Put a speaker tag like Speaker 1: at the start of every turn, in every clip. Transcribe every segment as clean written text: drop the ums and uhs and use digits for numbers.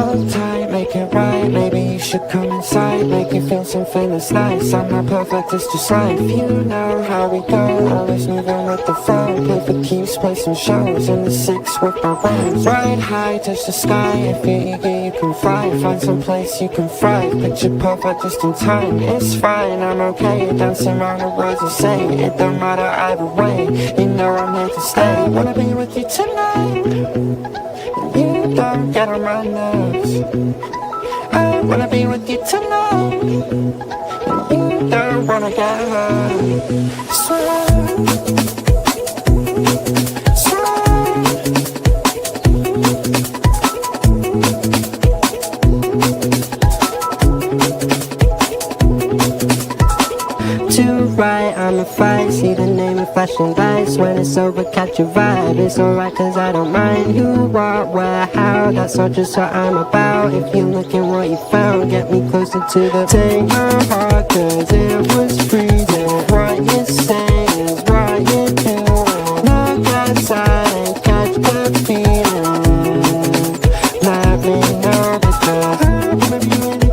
Speaker 1: Hold tight, make it right. Maybe you should come inside, make you feel something that's nice. I'm not perfect, it's just life. You know how we go, always moving with the flow. Play for keeps, play some shows in the six with my wings. Ride high, touch the sky. If you're eager, you can fly. Find some place you can thrive. Picture perfect just in time. It's fine, I'm okay. Dancing around the words you say. It don't matter either way. You know I'm here to stay. Wanna be with you tonight. You don't get on my nerves. I wanna be with you tonight. You don't wanna get hurt. Swear. Right, I'm a fight, see the name of flashing lights. When it's over, catch your vibe. It's alright cause I don't mind who, what, where, how. That's not just what I'm about. If you look at what you found, get me closer to the take my heart cause it was freezing. What you say is what you do. Look outside and catch the feeling. Let me know because I'm gonna be with you.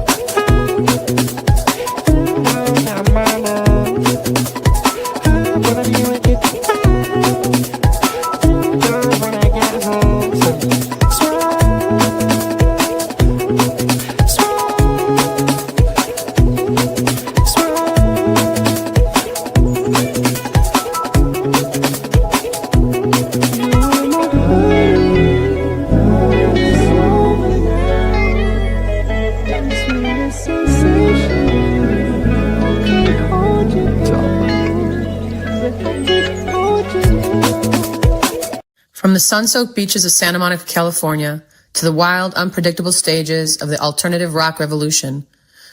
Speaker 2: From the sun-soaked beaches of Santa Monica, California, to the wild, unpredictable stages of the alternative rock revolution,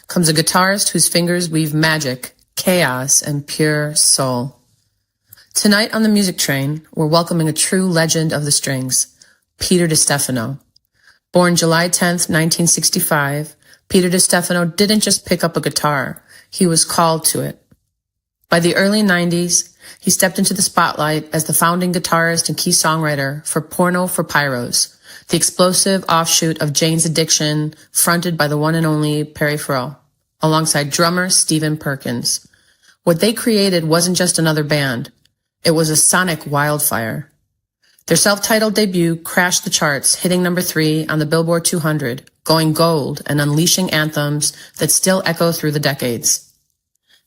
Speaker 2: comes a guitarist whose fingers weave magic, chaos, and pure soul. Tonight on the Music Train, we're welcoming a true legend of the strings, Peter DiStefano. Born July 10th, 1965, Peter DiStefano didn't just pick up a guitar, he was called to it. By the early 90s, he stepped into the spotlight as the founding guitarist and key songwriter for Porno For Pyros, the explosive offshoot of Jane's Addiction, fronted by the one and only Farrell, alongside drummer Stephen Perkins. What they created wasn't just another band. It was a sonic wildfire. Their self-titled debut crashed the charts, hitting number 3 on the Billboard 200, going gold and unleashing anthems that still echo through the decades.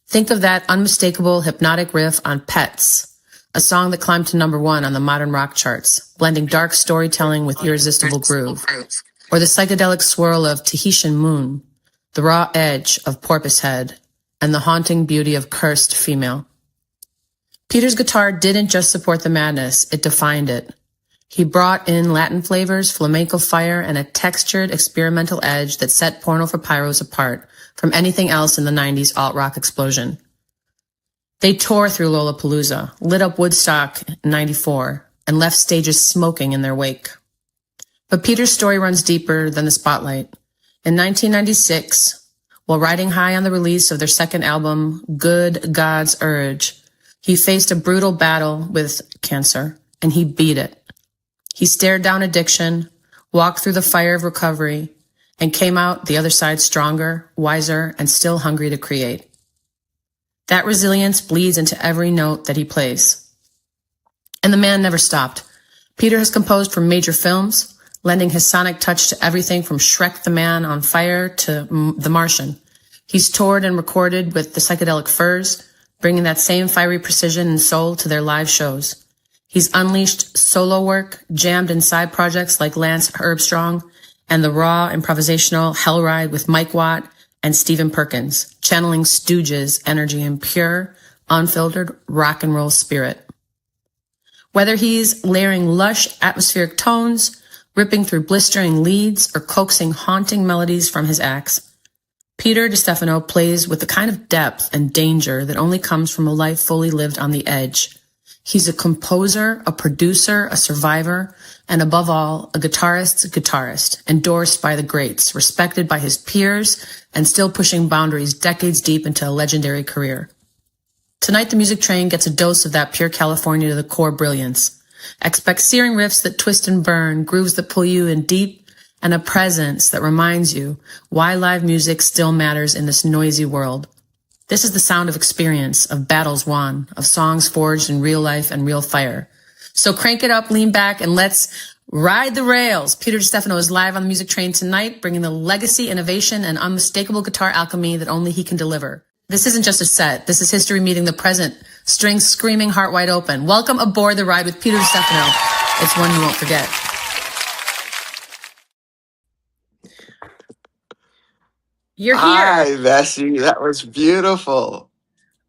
Speaker 2: Think of that unmistakable hypnotic riff on Pets, a song that climbed to number 1 on the modern rock charts, blending dark storytelling with irresistible groove. Or the psychedelic swirl of Tahitian Moon, the raw edge of Porpoisehead, and the haunting beauty of Cursed Female. Peter's guitar didn't just support the madness, it defined it. He brought in Latin flavors, flamenco fire, and a textured experimental edge that set Porno For Pyros apart from anything else in the 90s alt-rock explosion. They tore through Lollapalooza, lit up Woodstock in 94, and left stages smoking in their wake. But Peter's story runs deeper than the spotlight. In 1996, while riding high on the release of their second album, Good God's Urge, he faced a brutal battle with cancer, and he beat it. He stared down addiction, walked through the fire of recovery, and came out the other side stronger, wiser, and still hungry to create. That resilience bleeds into every note that he plays. And the man never stopped. Peter has composed for major films, lending his sonic touch to everything from Shrek the Man on Fire to The Martian. He's toured and recorded with the Psychedelic Furs, bringing that same fiery precision and soul to their live shows. He's unleashed solo work, jammed in side projects like Lance Herbstrong, and the raw improvisational Hell Ride with Mike Watt and Stephen Perkins, channeling Stooges energy and pure, unfiltered rock and roll spirit. Whether he's layering lush atmospheric tones, ripping through blistering leads, or coaxing haunting melodies from his axe, Peter DiStefano plays with the kind of depth and danger that only comes from a life fully lived on the edge. He's a composer, a producer, a survivor, and above all, a guitarist's guitarist, endorsed by the greats, respected by his peers, and still pushing boundaries decades deep into a legendary career. Tonight, the Music Train gets a dose of that pure California to the core brilliance. Expect searing riffs that twist and burn, grooves that pull you in deep, and a presence that reminds you why live music still matters in this noisy world. This is the sound of experience, of battles won, of songs forged in real life and real fire. So crank it up, lean back, and let's ride the rails. Peter DiStefano is live on the Music Train tonight, bringing the legacy, innovation, and unmistakable guitar alchemy that only he can deliver. This isn't just a set. This is history meeting the present, strings screaming, heart wide open. Welcome aboard the ride with Peter DiStefano. It's one you won't forget. You're here.
Speaker 3: Hi, Vessy. That was beautiful.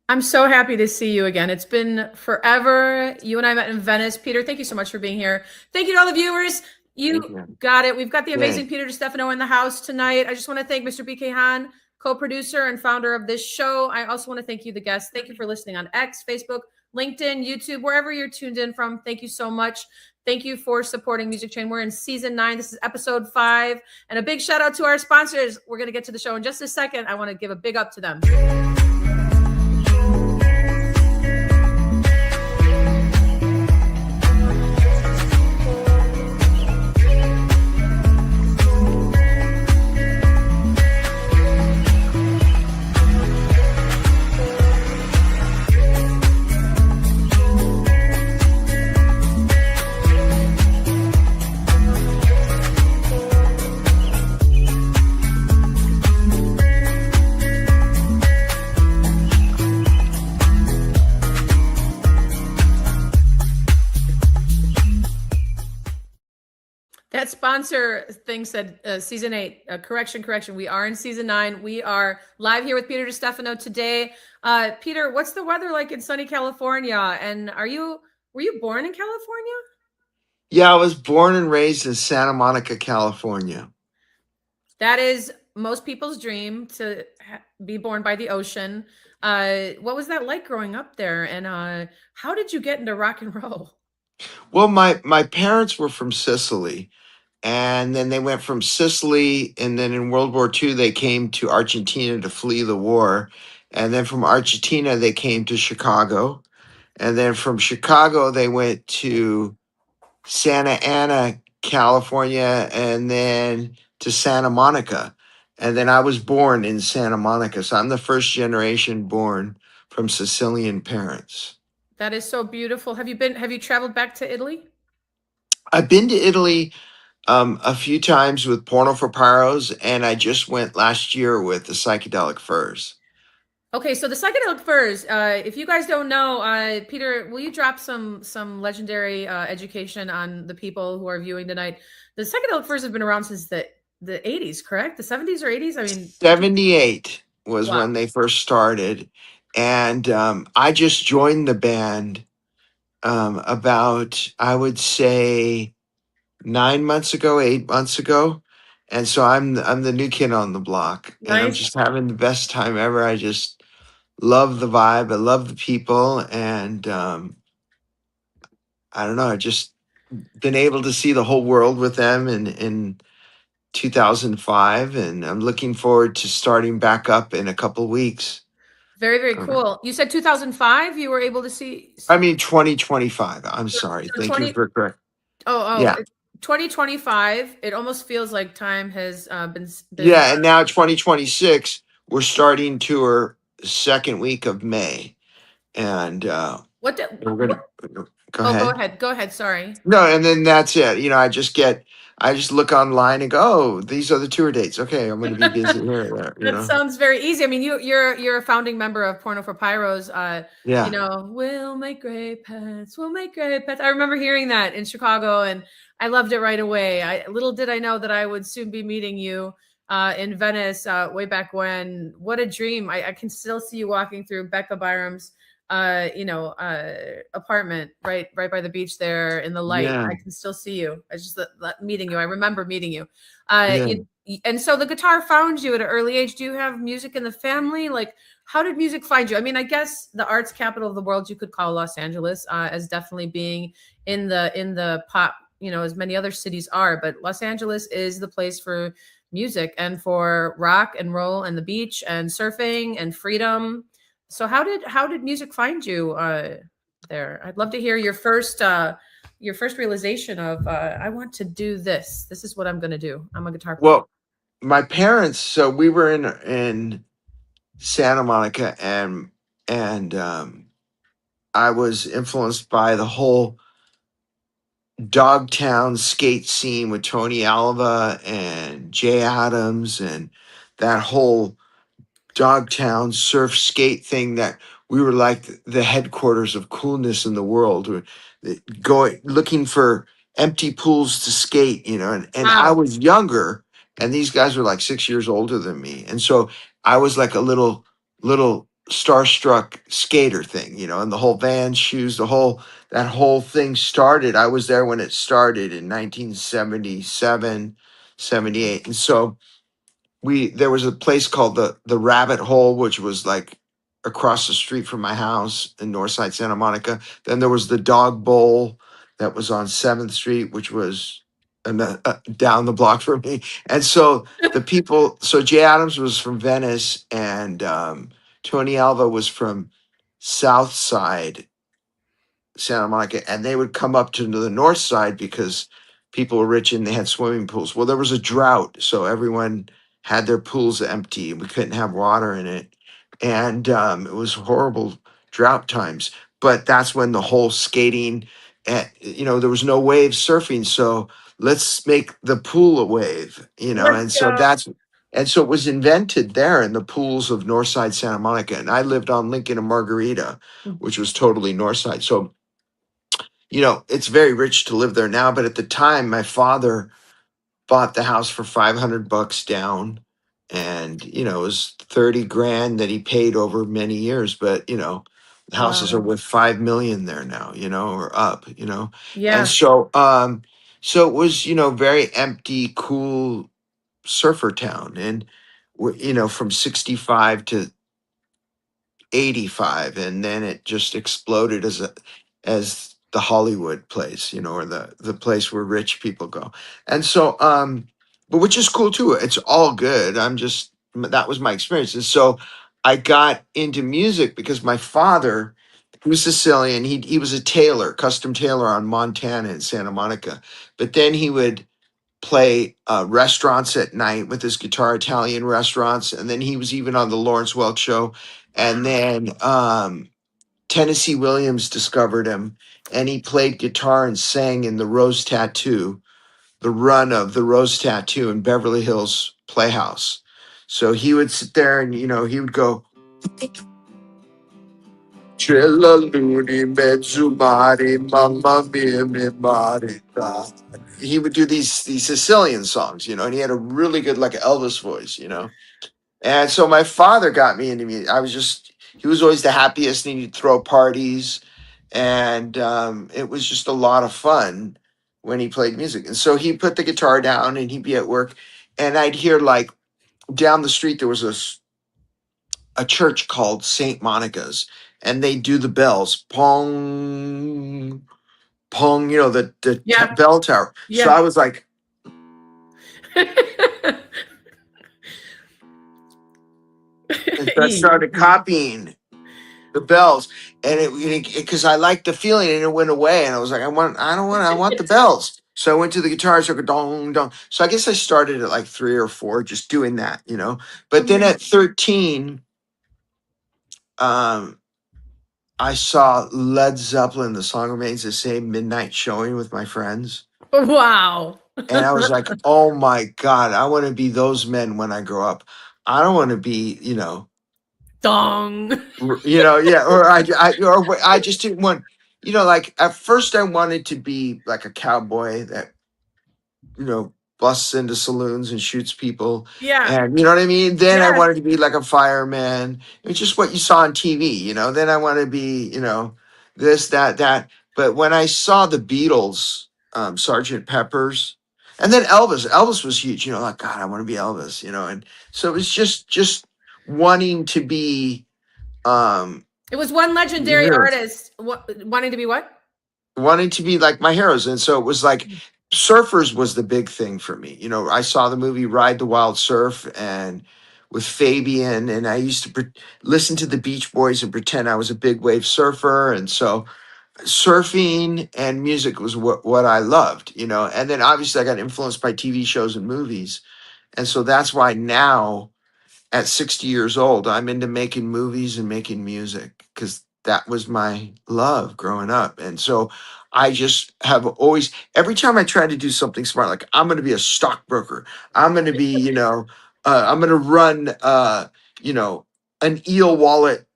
Speaker 2: I'm so happy to see you again. It's been forever. You and I met in Venice. Peter, thank you so much for being here. Thank you to all the viewers. You got it. We've got the amazing Peter DiStefano in the house tonight. I just want to thank Mr. BK Han, co-producer and founder of this show. I also want to thank you, the guests. Thank you for listening on X, Facebook, LinkedIn, YouTube, wherever you're tuned in from. Thank you so much. Thank you for supporting Music Train. We're in season 9. This is episode 5. And a big shout out to our sponsors. We're going to get to the show in just a second. I want to give a big up to them. That sponsor thing said season 8. Correction. We are in season 9. We are live here with Peter DiStefano today. Peter, what's the weather like in sunny California? And were you born in California?
Speaker 3: Yeah, I was born and raised in Santa Monica, California.
Speaker 2: That is most people's dream, to be born by the ocean. What was that like growing up there? And how did you get into rock and roll?
Speaker 3: Well, my parents were from Sicily, and then they went from Sicily, and then in World War II, they came to Argentina to flee the war. And then from Argentina, they came to Chicago. And then from Chicago, they went to Santa Ana, California, and then to Santa Monica. And then I was born in Santa Monica. So I'm the first generation born from Sicilian parents.
Speaker 2: That is so beautiful. Have you traveled back to Italy?
Speaker 3: I've been to Italy a few times with Porno For Pyros, and I just went last year with the Psychedelic Furs.
Speaker 2: Okay, so the Psychedelic Furs, if you guys don't know, Peter, will you drop some legendary education on the people who are viewing tonight? The Psychedelic Furs have been around since the 80s, correct? The 70s or 80s? I mean,
Speaker 3: 78 was
Speaker 2: wow.
Speaker 3: when they first started. And I just joined the band about, I would say, 9 months ago, 8 months ago. And so I'm the new kid on the block.
Speaker 2: Nice.
Speaker 3: And I'm just having the best time ever. I just love the vibe. I love the people. And I don't know, I've just been able to see the whole world with them in 2005. And I'm looking forward to starting back up in a couple weeks.
Speaker 2: Very, very cool. You said 2005 you were able to see?
Speaker 3: I mean, 2025. I'm sorry. Thank you for correct.
Speaker 2: Yeah. 2025. It almost feels like time has been.
Speaker 3: Yeah, and now 2026, we're starting tour second week of May, and we're gonna go ahead.
Speaker 2: Go ahead. Sorry.
Speaker 3: No, and then that's it. You know, I just look online and go, oh, these are the tour dates. Okay, I'm going to be busy here.
Speaker 2: That sounds very easy. I mean, you're a founding member of Porno For Pyros.
Speaker 3: Yeah.
Speaker 2: You know, we'll make great pets. We'll make great pets. I remember hearing that in Chicago, and I loved it right away. Little did I know that I would soon be meeting you in Venice way back when. What a dream. I can still see you walking through Becca Byram's apartment right by the beach there in the light.
Speaker 3: Yeah.
Speaker 2: I can still see you. I just meeting you. I remember meeting you. And so the guitar found you at an early age. Do you have music in the family? Like, how did music find you? I mean, I guess the arts capital of the world, you could call Los Angeles as definitely being in the pop, as many other cities are, but Los Angeles is the place for music and for rock and roll and the beach and surfing and freedom. So how did music find you there? I'd love to hear your first your first realization of I want to do this. This is what I'm going to do. I'm a guitar player.
Speaker 3: Well, my parents. So we were in Santa Monica, and I was influenced by the whole Dogtown skate scene with Tony Alva and Jay Adams and that whole Dogtown surf skate thing, that we were like the headquarters of coolness in the world. Going looking for empty pools to skate, and I
Speaker 2: Wow.
Speaker 3: was younger, and these guys were like 6 years older than me. And so I was like a little starstruck skater thing, and the whole Vans shoes, that whole thing started. I was there when it started in 1977, 78. And so there was a place called the Rabbit Hole, which was like across the street from my house in Northside Santa Monica. Then there was the Dog Bowl that was on 7th Street, which was down the block from me. And so so Jay Adams was from Venice, and Tony Alva was from South Side Santa Monica, and they would come up to the north side because people were rich and they had swimming pools. Well, there was a drought, so everyone had their pools empty, and we couldn't have water in it, and it was horrible drought times. But that's when the whole skating, there was no wave surfing, so let's make the pool a wave,
Speaker 2: Let's
Speaker 3: and so
Speaker 2: go.
Speaker 3: it was invented there in the pools of Northside Santa Monica, and I lived on Lincoln and Margarita, which was totally Northside. So it's very rich to live there now, but at the time, my father bought the house for $500 down, and it was 30 grand that he paid over many years. But the houses are
Speaker 2: Wow.
Speaker 3: worth 5 million there now, or up, and
Speaker 2: Yeah.
Speaker 3: so it was very empty, cool surfer town, and from 65 to 85, and then it just exploded as the Hollywood place, or the place where rich people go. And so but which is cool too. It's all good. That was my experience. And so I got into music because my father, he was Sicilian. He was a tailor, custom tailor on Montana and Santa Monica. But then he would play restaurants at night with his guitar, Italian restaurants, and then he was even on the Lawrence Welk show. And then Tennessee Williams discovered him, and he played guitar and sang in the Rose Tattoo, the run of the Rose Tattoo in Beverly Hills Playhouse. So he would sit there, and he would go, Trilla Looney Mezzumari, Mamma Mia, mi marita. He would do these Sicilian songs, and he had a really good, like, Elvis voice. And so my father got me into music. He was always the happiest, and he'd throw parties, and it was just a lot of fun when he played music. And so he put the guitar down, and he'd be at work, and I'd hear, like, down the street there was a church called St. Monica's, and they do the bells, pong, pong,
Speaker 2: Yeah.
Speaker 3: bell tower. So
Speaker 2: Yeah.
Speaker 3: I was like, and so I started copying the bells, and it because I liked the feeling, and it went away, and I was like, I want the bells. So I went to the guitar, so I go dong dong. So I guess I started at like 3 or 4, just doing that. But then at 13, um, I saw Led Zeppelin, the song remains the same, midnight showing with my friends.
Speaker 2: Wow.
Speaker 3: And I was like, oh my God, I want to be those men when I grow up. I don't want to be,
Speaker 2: Dong.
Speaker 3: yeah, or I just didn't want, like at first I wanted to be like a cowboy that, busts into saloons and shoots people.
Speaker 2: Yeah.
Speaker 3: And you know what I mean? Then I
Speaker 2: Yes.
Speaker 3: wanted to be like a fireman. It's just what you saw on TV, Then I want to be, this, that. But when I saw the Beatles, Sergeant Pepper's, and then Elvis was huge, like, God, I want to be Elvis, and so it was just wanting to be
Speaker 2: It was one legendary
Speaker 3: heroes,
Speaker 2: artist wanting to be what?
Speaker 3: wanting to be like my heroes. And so it was like surfers was the big thing for me. I saw the movie Ride the Wild Surf and with Fabian, and I used to listen to the Beach Boys and pretend I was a big wave surfer. And so surfing and music was what I loved, you know. And then obviously I got influenced by TV shows and movies. And so that's why now at 60 years old, I'm into making movies and making music because that was my love growing up. And so I just have always, every time I try to do something smart, like I'm going to be a stockbroker, I'm going to be, I'm going to run, you know, an eel wallet,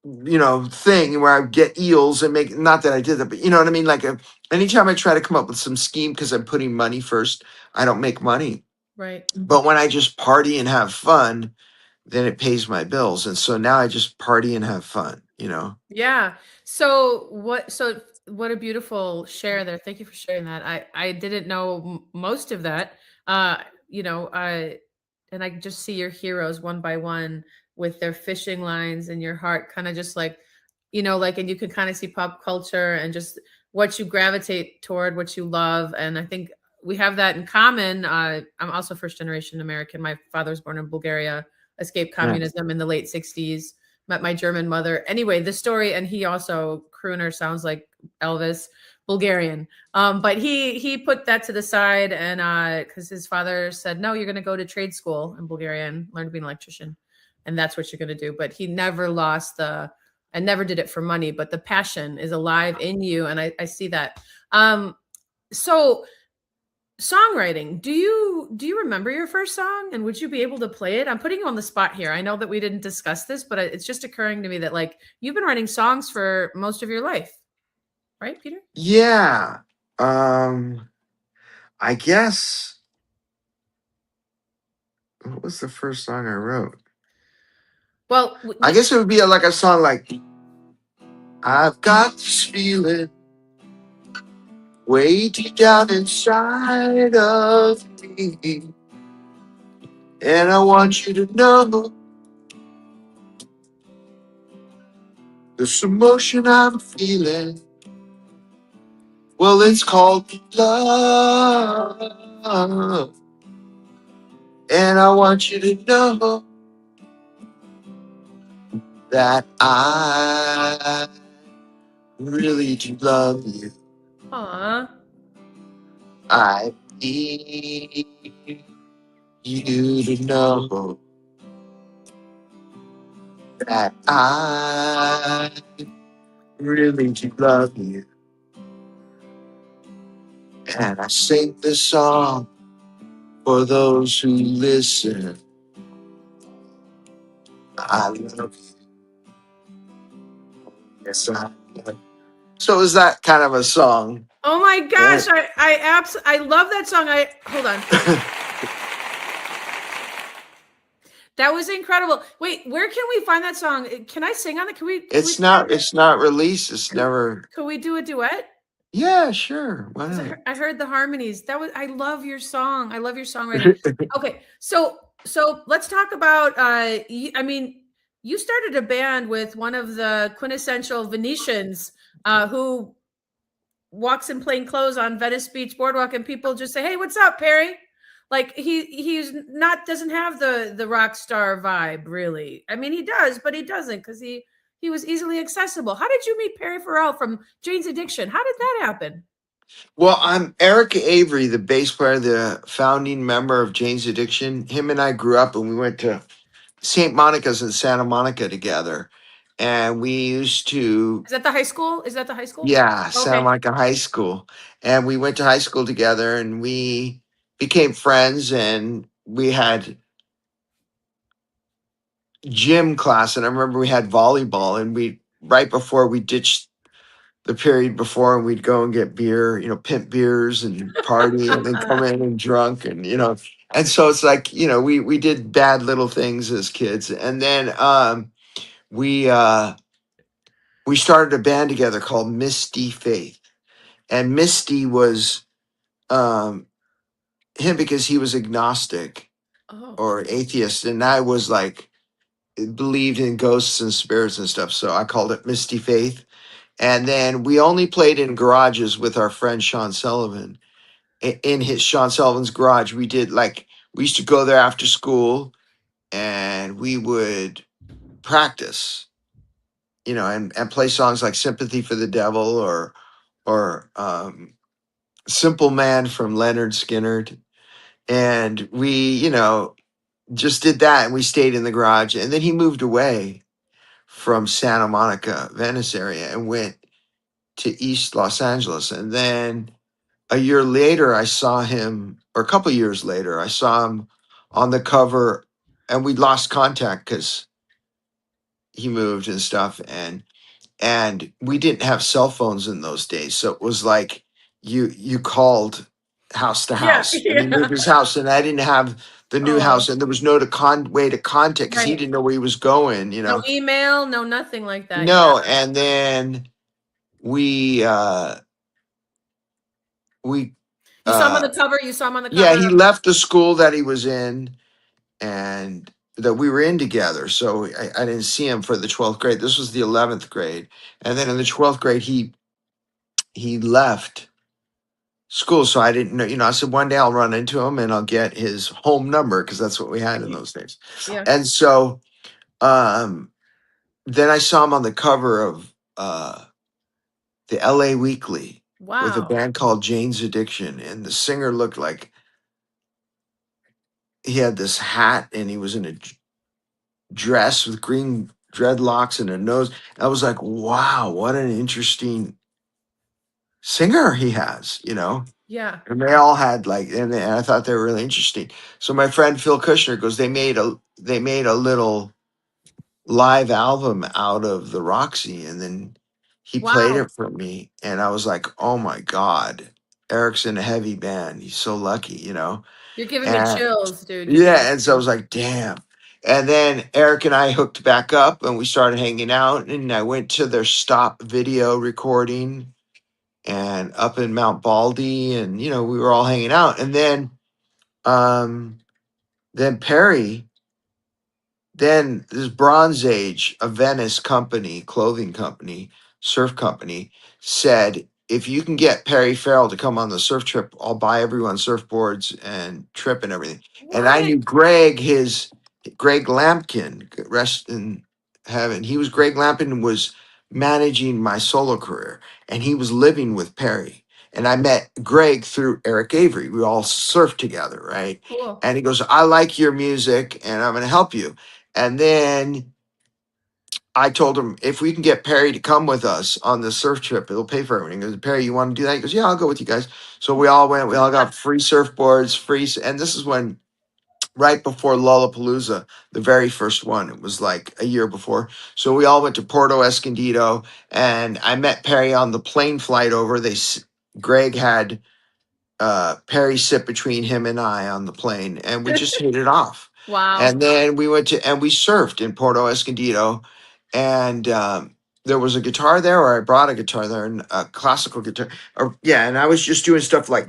Speaker 3: thing where I get eels and make, not that I did that, but you know what I mean? Like anytime I try to come up with some scheme because I'm putting money first, I don't make money.
Speaker 2: Right.
Speaker 3: But when I just party and have fun, then it pays my bills. And so now I just party and have fun, you know?
Speaker 2: Yeah. So what a beautiful share there. Thank you for sharing that. I didn't know most of that. You know, and I just see your heroes one by one with their fishing lines and your heart kind of just like, like, and you can kind of see pop culture and just what you gravitate toward, what you love. And I think we have that in common. I'm also first generation American. My father was born in Bulgaria, escaped
Speaker 3: Yeah.
Speaker 2: communism in the late 60s, met my German mother. Anyway, the story, and he also crooner sounds like Elvis, Bulgarian. But he put that to the side, and because his father said, no, you're going to go to trade school in Bulgaria and learn to be an electrician, and that's what you're going to do. But he never lost and never did it for money, but the passion is alive in you, and I see that. So songwriting, do you remember your first song, and would you be able to play it? I'm putting you on the spot here. I know that we didn't discuss this, but it's just occurring to me that like you've been writing songs for most of your life, right, Peter?
Speaker 3: Yeah. I guess, what was the first song I wrote?
Speaker 2: Well,
Speaker 3: I guess it would be like a song like, I've got this feeling way deep down inside of me. And I want you to know this emotion I'm feeling. Well, it's called love. And I want you to know that I really do love you.
Speaker 2: aw,
Speaker 3: I need you to know that I really do love you. And I sing this song for those who listen. I love you. Yes, I love you. So is that kind of a song?
Speaker 2: oh my
Speaker 3: Yeah.
Speaker 2: gosh, I love that song. Hold on. That was incredible. Wait, where can we find that song? Can I sing on it?
Speaker 3: It's not released. It's never.
Speaker 2: Could we do a duet?
Speaker 3: Yeah, sure. Why
Speaker 2: 'Cause
Speaker 3: not?
Speaker 2: I heard the harmonies. I love your song. I love your songwriting. Okay, so let's talk about. I mean, you started a band with one of the quintessential Venetians, who walks in plain clothes on Venice Beach boardwalk, and people just say, "Hey, what's up, Perry?" Like he's not doesn't have the rock star vibe, really. I mean, he does, but he doesn't because he was easily accessible. How did you meet Perry Farrell from Jane's Addiction? How did that happen?
Speaker 3: Well, I'm Eric Avery, the bass player, the founding member of Jane's Addiction. Him and I grew up and we went to St. Monica's in Santa Monica together. And we used to,
Speaker 2: Is that the high school? Is that the high school?
Speaker 3: yeah, Santa
Speaker 2: Okay.
Speaker 3: Monica High School. And we went to high school together and we became friends and we had gym class. And I remember we had volleyball and right before we ditched the period before and we'd go and get beer, pimp beers and party and then come in and drunk and. And so it's like, we did bad little things as kids. And then we started a band together called Misty Faith. And Misty was him because he was agnostic
Speaker 2: Oh.
Speaker 3: or atheist. And I was like, believed in ghosts and spirits and stuff. So I called it Misty Faith. And then we only played in garages with our friend Sean Sullivan. In his Sean Sullivan's garage, we used to go there after school and we would practice. and play songs like Sympathy for the Devil or Simple Man from Leonard Skinner. And we, just did that, and we stayed in the garage. And then he moved away from Santa Monica, Venice area, and went to East Los Angeles. And then a year later, I saw him, or a couple years later, I saw him on the cover, and we lost contact because he moved and stuff. And we didn't have cell phones in those days, so it was like you called house to
Speaker 2: Yeah,
Speaker 3: house, and he
Speaker 2: yeah.
Speaker 3: moved his house, and I didn't have the new house, and there was no way to contact because he
Speaker 2: Right.
Speaker 3: didn't know where he was going.
Speaker 2: No email, no nothing like that.
Speaker 3: No, and then we we
Speaker 2: You saw him on the cover. You saw him on the
Speaker 3: yeah,
Speaker 2: cover.
Speaker 3: he left the school that he was in and that we were in together. So I didn't see him for the 12th grade. This was the 11th grade. And then in the 12th grade, he left school. So I didn't know, I said one day I'll run into him and I'll get his home number because that's what we had in those days.
Speaker 2: Yeah.
Speaker 3: And so then I saw him on the cover of the LA Weekly with a
Speaker 2: Wow.
Speaker 3: band called Jane's Addiction. And the singer looked like he had this hat and he was in a dress with green dreadlocks and a nose. I was like, wow, what an interesting singer he has.
Speaker 2: Yeah.
Speaker 3: And they all had and I thought they were really interesting. So my friend Phil Kushner goes, they made a little live album out of the Roxy, and then he played
Speaker 2: Wow.
Speaker 3: it for me, and I was like, oh my God, Eric's in a heavy band. He's so lucky.
Speaker 2: You're giving me
Speaker 3: And
Speaker 2: chills, dude.
Speaker 3: yeah, and so I was like, damn. And then Eric and I hooked back up and we started hanging out, and I went to their stop video recording and up in Mount Baldy, and we were all hanging out. And then Perry, then this Bronze Age, a Venice company, clothing company, surf company, said, if you can get Perry Farrell to come on the surf trip, I'll buy everyone surfboards and trip and everything. And I knew Greg Lampkin, rest in heaven. Greg Lampkin was managing my solo career, and he was living with Perry. And I met Greg through Eric Avery. We all surfed together, right?
Speaker 2: Cool.
Speaker 3: And he goes, I like your music and I'm going to help you. And then I told him, if we can get Perry to come with us on the surf trip, it'll pay for everything. He goes, Perry, you want to do that? He goes, yeah, I'll go with you guys. So we all went. We all got free surfboards, and this is when, right before Lollapalooza, the very first one. It was like a year before. So we all went to Porto Escondido, and I met Perry on the plane flight over. Greg had Perry sit between him and I on the plane, and we just hit it off.
Speaker 2: Wow.
Speaker 3: And then we went and we surfed in Porto Escondido, and there was a guitar there, or I brought a guitar there, and a classical guitar. And I was just doing stuff like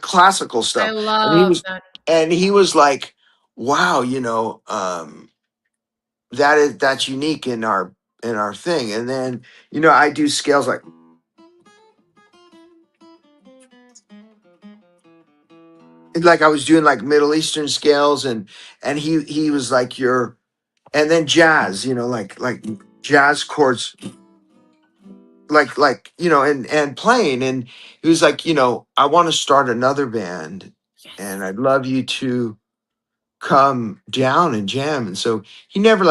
Speaker 3: classical stuff.
Speaker 2: I love that.
Speaker 3: And he was like, wow, that's unique in our thing. And then I do scales like I was doing like Middle Eastern scales, and he was like, and then jazz, like jazz chords, and playing. And he was like, I want to start another band, and I'd love you to come down and jam. And so he never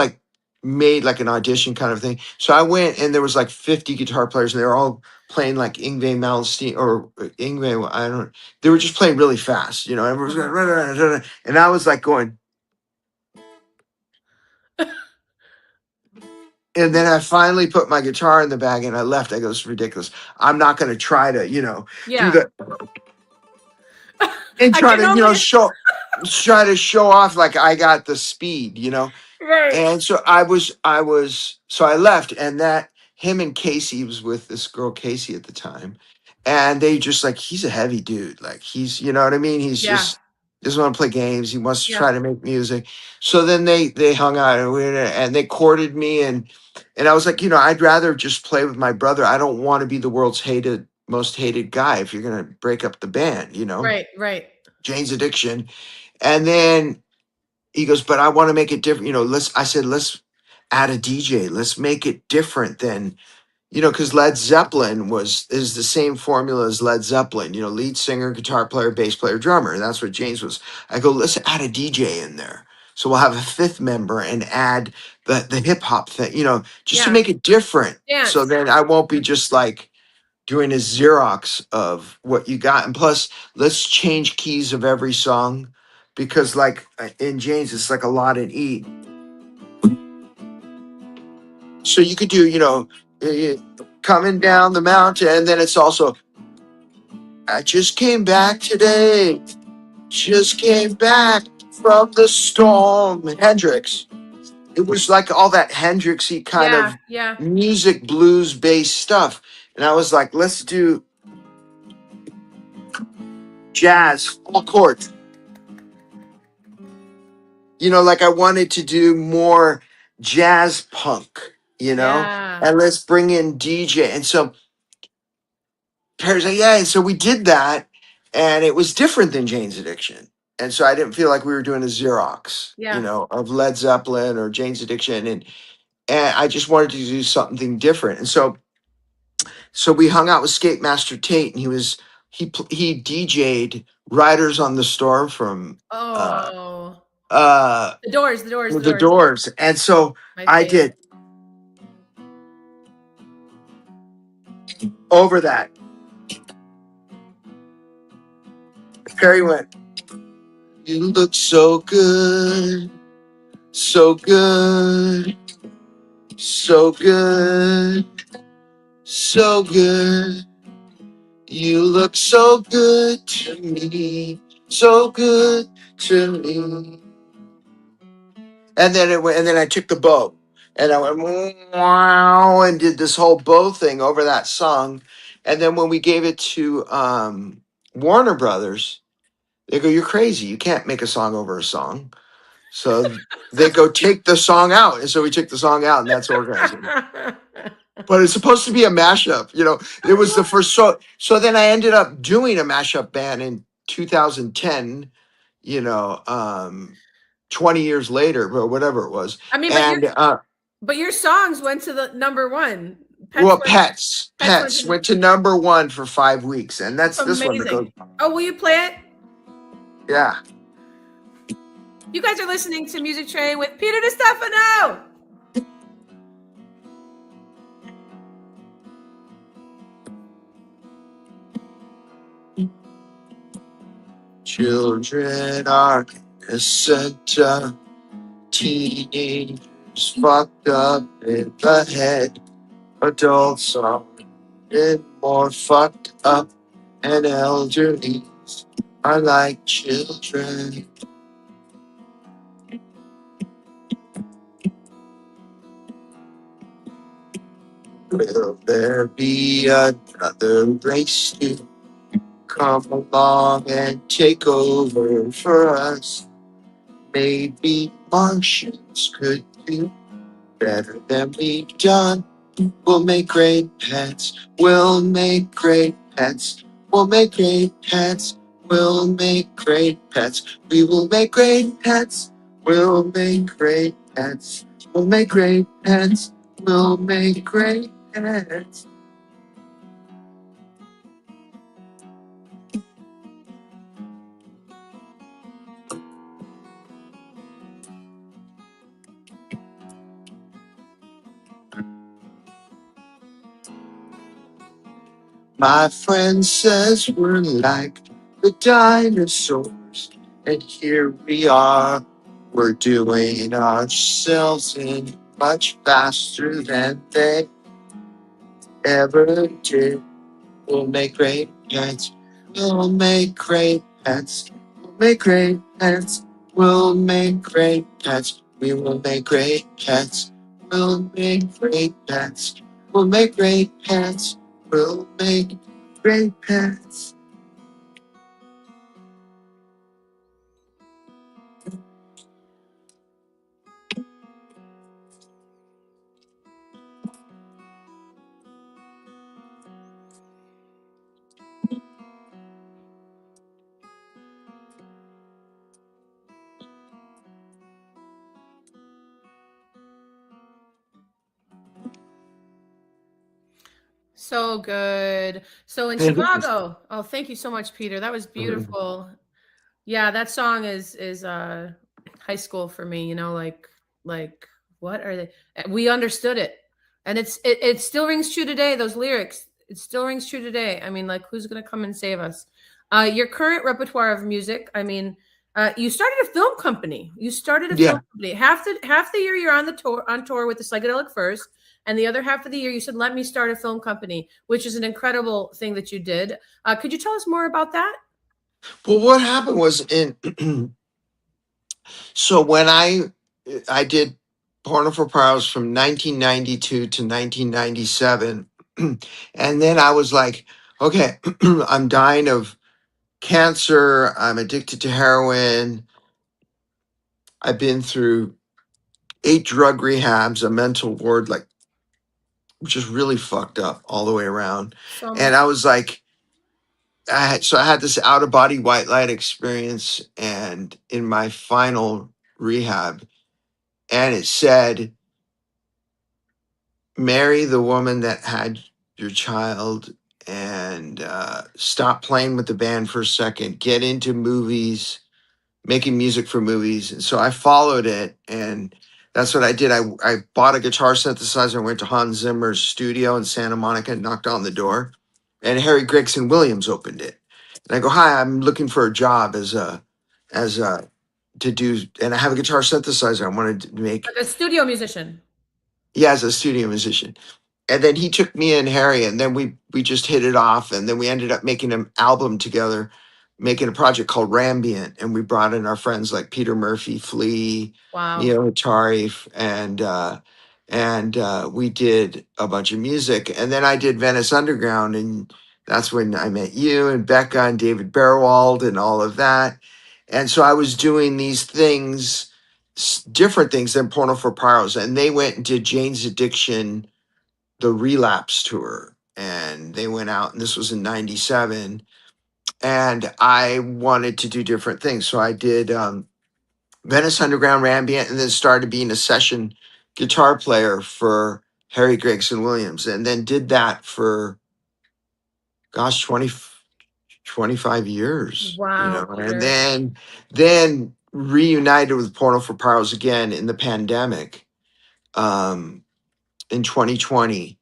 Speaker 3: made like an audition kind of thing. So I went, and there was like 50 guitar players, and they were all playing like Yngwie Malmsteen or Yngwie. I don't. They were just playing really fast. Everyone was going, and I was like going. And then I finally put my guitar in the bag and I left. I go, it's ridiculous. I'm not going to try to, do that. And try to, try to show off like I got the speed,
Speaker 2: Right.
Speaker 3: And so so I left, and him and Casey was with this girl, Casey, at the time. And they just he's a heavy dude. Like he's, you know what I mean? He's just doesn't want to play games. He wants to try to make music. So then they hung out, and they courted me, and I was like, I'd rather just play with my brother. I don't want to be the world's most hated guy if you're gonna break up the band,
Speaker 2: Right.
Speaker 3: Jane's Addiction. And then he goes, but I want to make it different. I said, let's add a DJ. Let's make it different than, because Led Zeppelin is the same formula as Led Zeppelin, lead singer, guitar player, bass player, drummer. And that's what James was. I go, let's add a DJ in there. So we'll have a fifth member and add the hip hop thing, just to
Speaker 2: Yeah.
Speaker 3: make it different. So
Speaker 2: Dance.
Speaker 3: then I won't be just like doing a Xerox of what you got. And plus, let's change keys of every song because, like in James, it's like a lot in E. So you could do, coming down the mountain, and then it's also, I just came back today, just came back from the storm. Hendrix. It was like all that Hendrixy kind
Speaker 2: Yeah.
Speaker 3: of
Speaker 2: Yeah.
Speaker 3: music, blues based stuff. And I was like, let's do jazz, full chord. Like I wanted to do more jazz punk,
Speaker 2: Yeah.
Speaker 3: and let's bring in DJ. And so Perry's like, yeah. And so we did that, and it was different than Jane's Addiction. And so I didn't feel like we were doing a Xerox,
Speaker 2: Yeah.
Speaker 3: of Led Zeppelin or Jane's Addiction. And I just wanted to do something different. And so we hung out with Skate Master Tate, and he DJ'd Riders on the Storm from
Speaker 2: Oh.
Speaker 3: uh
Speaker 2: The Doors, the Doors, the
Speaker 3: the
Speaker 2: Doors.
Speaker 3: Doors. And so
Speaker 2: My
Speaker 3: I
Speaker 2: fave.
Speaker 3: did over that. Perry went, you look so good, so good, so good, so good. You look so good to me, so good to me. And then and then I took the bow and I went wow and did this whole bow thing over that song. And then when we gave it to Warner Brothers, they go, "You're crazy. You can't make a song over a song." So they go, "Take the song out." And so we took the song out, and that's Organizing. But it's supposed to be a mashup. It was the first. So then I ended up doing a mashup band in 2010. 20 years later, or whatever it was.
Speaker 2: I mean,
Speaker 3: And
Speaker 2: but your songs went to the number one.
Speaker 3: well,
Speaker 2: Went, Pets went
Speaker 3: Pets
Speaker 2: to
Speaker 3: went to number one for 5 weeks, and
Speaker 2: That's
Speaker 3: that's this one that goes.
Speaker 2: amazing. Oh, will you play it?
Speaker 3: Yeah.
Speaker 2: You guys are listening to Music Train with Peter DiStefano.
Speaker 3: Children are innocent, teenagers fucked up in the head. Adults are more fucked up, and elderly are like children. Will there be another race to come along and take over for us? Maybe Martians could do better than we've done. We'll make great pets. We'll make great pets. We'll make great pets. We'll make great pets. We will make great pets. We'll make great pets. We'll make great pets. We'll make great pets. My friend says we're like the dinosaurs, and here we are. We're doing ourselves in much faster than they ever did. We'll make great pets. We'll make great pets. We'll make great pets. We'll make great pets. We will make great pets. We'll make great pets. We'll make great pets. We'll make great pets.
Speaker 2: So good. So in
Speaker 3: Mhm.
Speaker 2: Chicago, oh, thank you so much, Peter. That was beautiful. Yeah, that song is high school for me, you know, like what are they? We understood it. And it still rings true today, those lyrics. It still rings true today. I mean, like who's going to come and save us? Your current repertoire of music, I mean, you started a film company. You started a film
Speaker 3: Yeah.
Speaker 2: company. Half the year you're on tour with the Psychedelic Furs, and the other half of the year you said, "Let me start a film company," which is an incredible thing that you did. Could you tell us more about that?
Speaker 3: Well, what happened was in so when I did Porno for Pyros from 1992 to 1997, and then I was like, okay, I'm dying of cancer. I'm addicted to heroin. I've been through 8 drug rehabs, a mental ward, like just really fucked up all the way around.
Speaker 2: So
Speaker 3: And
Speaker 2: much.
Speaker 3: I was like, I had this out of body white light experience, and in my final rehab, and it said, marry the woman that had your child, and stop playing with the band for a second, get into movies, making music for movies. And so I followed it, and that's what I did. I bought a guitar synthesizer and went to Hans Zimmer's studio in Santa Monica and knocked on the door, and Harry Gregson Williams opened it. And I go, "Hi, I'm looking for a job as a to do, and I have a guitar synthesizer. I wanted to make,
Speaker 2: Like a studio musician.
Speaker 3: yeah, as a studio musician." And then he took me and Harry, and then we just hit it off, and then we ended up making an album together, making a project called Rambient, and we brought in our friends like Peter Murphy, Flea,
Speaker 2: Wow.
Speaker 3: Neo Tarif, and we did a bunch of music. And then I did Venice Underground, and that's when I met you and Becca and David Berwald and all of that. And so I was doing these things, different things than Porno for Pyros, and they went and did Jane's Addiction, the Relapse tour, and they went out, and this was in 97, and I wanted to do different things, so I did Venice Underground, Rambient, and then started being a session guitar player for Harry Gregson Williams, and then did that for, gosh, 25 years,
Speaker 2: Wow,
Speaker 3: and
Speaker 2: Peter.
Speaker 3: then reunited with Porno for Pyros again in the pandemic, um in 2020,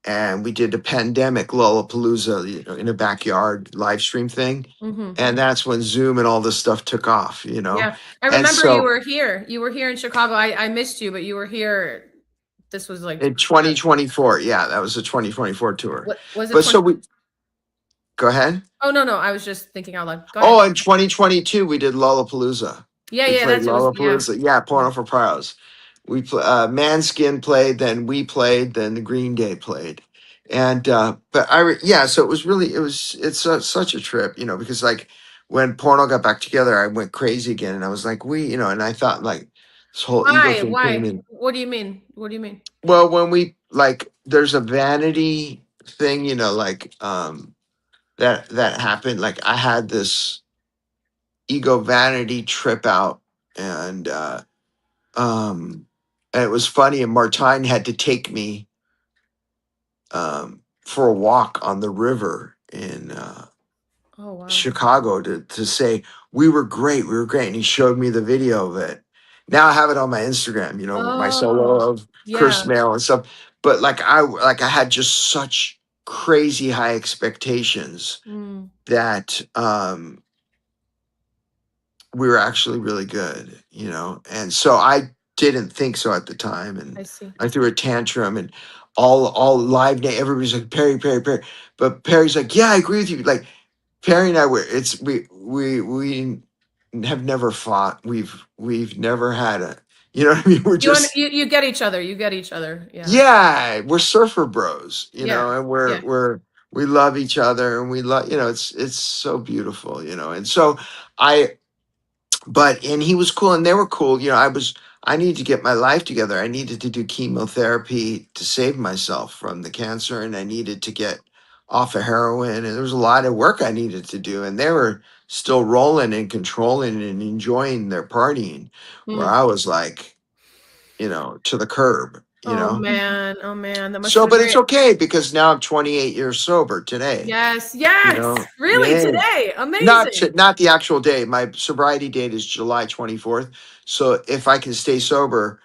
Speaker 3: and we did a pandemic Lollapalooza, in a backyard live stream thing.
Speaker 2: Hmm.
Speaker 3: And that's when Zoom and all this stuff took off.
Speaker 2: Yeah. I
Speaker 3: And
Speaker 2: remember you
Speaker 3: so
Speaker 2: were here. You were here in Chicago. I missed you, but you were here. This was like,
Speaker 3: in 2024, yeah, that was a 2024 tour.
Speaker 2: what was it
Speaker 3: But
Speaker 2: 20?
Speaker 3: so we go ahead.
Speaker 2: Oh, no, no. I was just thinking out loud. Go ahead.
Speaker 3: Oh, in 2022, we did Lollapalooza.
Speaker 2: Yeah,
Speaker 3: We
Speaker 2: yeah,
Speaker 3: played
Speaker 2: that's it was yeah.
Speaker 3: Lollapalooza. Yeah,
Speaker 2: Yeah.
Speaker 3: Porno for Pyros. Manskin played, then we played, then the Green Day played. And yeah, so it's such a trip, because like when Porno got back together, I went crazy again, and I was like, and I thought like this whole ego
Speaker 2: Why?
Speaker 3: thing came
Speaker 2: Why?
Speaker 3: in.
Speaker 2: What do you mean? What do you mean?
Speaker 3: Well, when we like, there's a vanity thing, like that happened. Like I had this ego vanity trip out, and um and it was funny, and Martine had to take me for a walk on the river in
Speaker 2: Oh, wow.
Speaker 3: Chicago to say we were great, and he showed me the video of it. Now I have it on my Instagram, my solo
Speaker 2: Oh,
Speaker 3: of Curse
Speaker 2: yeah.
Speaker 3: Mail and stuff. But like I had just such crazy high expectations
Speaker 2: Mm,
Speaker 3: that we were actually really good, and so I didn't think so at the time,
Speaker 2: I
Speaker 3: and
Speaker 2: see.
Speaker 3: I threw a tantrum, and all live day, everybody's like, Perry, Perry, Perry, but Perry's like, yeah, I agree with you. Like Perry and I were, we have never fought. We've never had a, you know what I mean? We're just,
Speaker 2: You get each other. You get each other. Yeah.
Speaker 3: yeah, we're surfer bros,
Speaker 2: Yeah.
Speaker 3: and
Speaker 2: Yeah.
Speaker 3: we love each other, and we love, it's so beautiful, and so I and he was cool, and they were cool. I needed to get my life together. I needed to do chemotherapy to save myself from the cancer, and I needed to get off of heroin, and there was a lot of work I needed to do, and they were still rolling and controlling and enjoying their partying, where
Speaker 2: Mm.
Speaker 3: I was like, to the curb. you know.
Speaker 2: Oh man, that must
Speaker 3: So,
Speaker 2: have been
Speaker 3: but it's
Speaker 2: great.
Speaker 3: okay because now I'm 28 years sober today.
Speaker 2: Yes,
Speaker 3: You
Speaker 2: yes,
Speaker 3: know,
Speaker 2: really
Speaker 3: yeah.
Speaker 2: today, amazing.
Speaker 3: Not the actual day. My sobriety date is July 24th. So if I can stay sober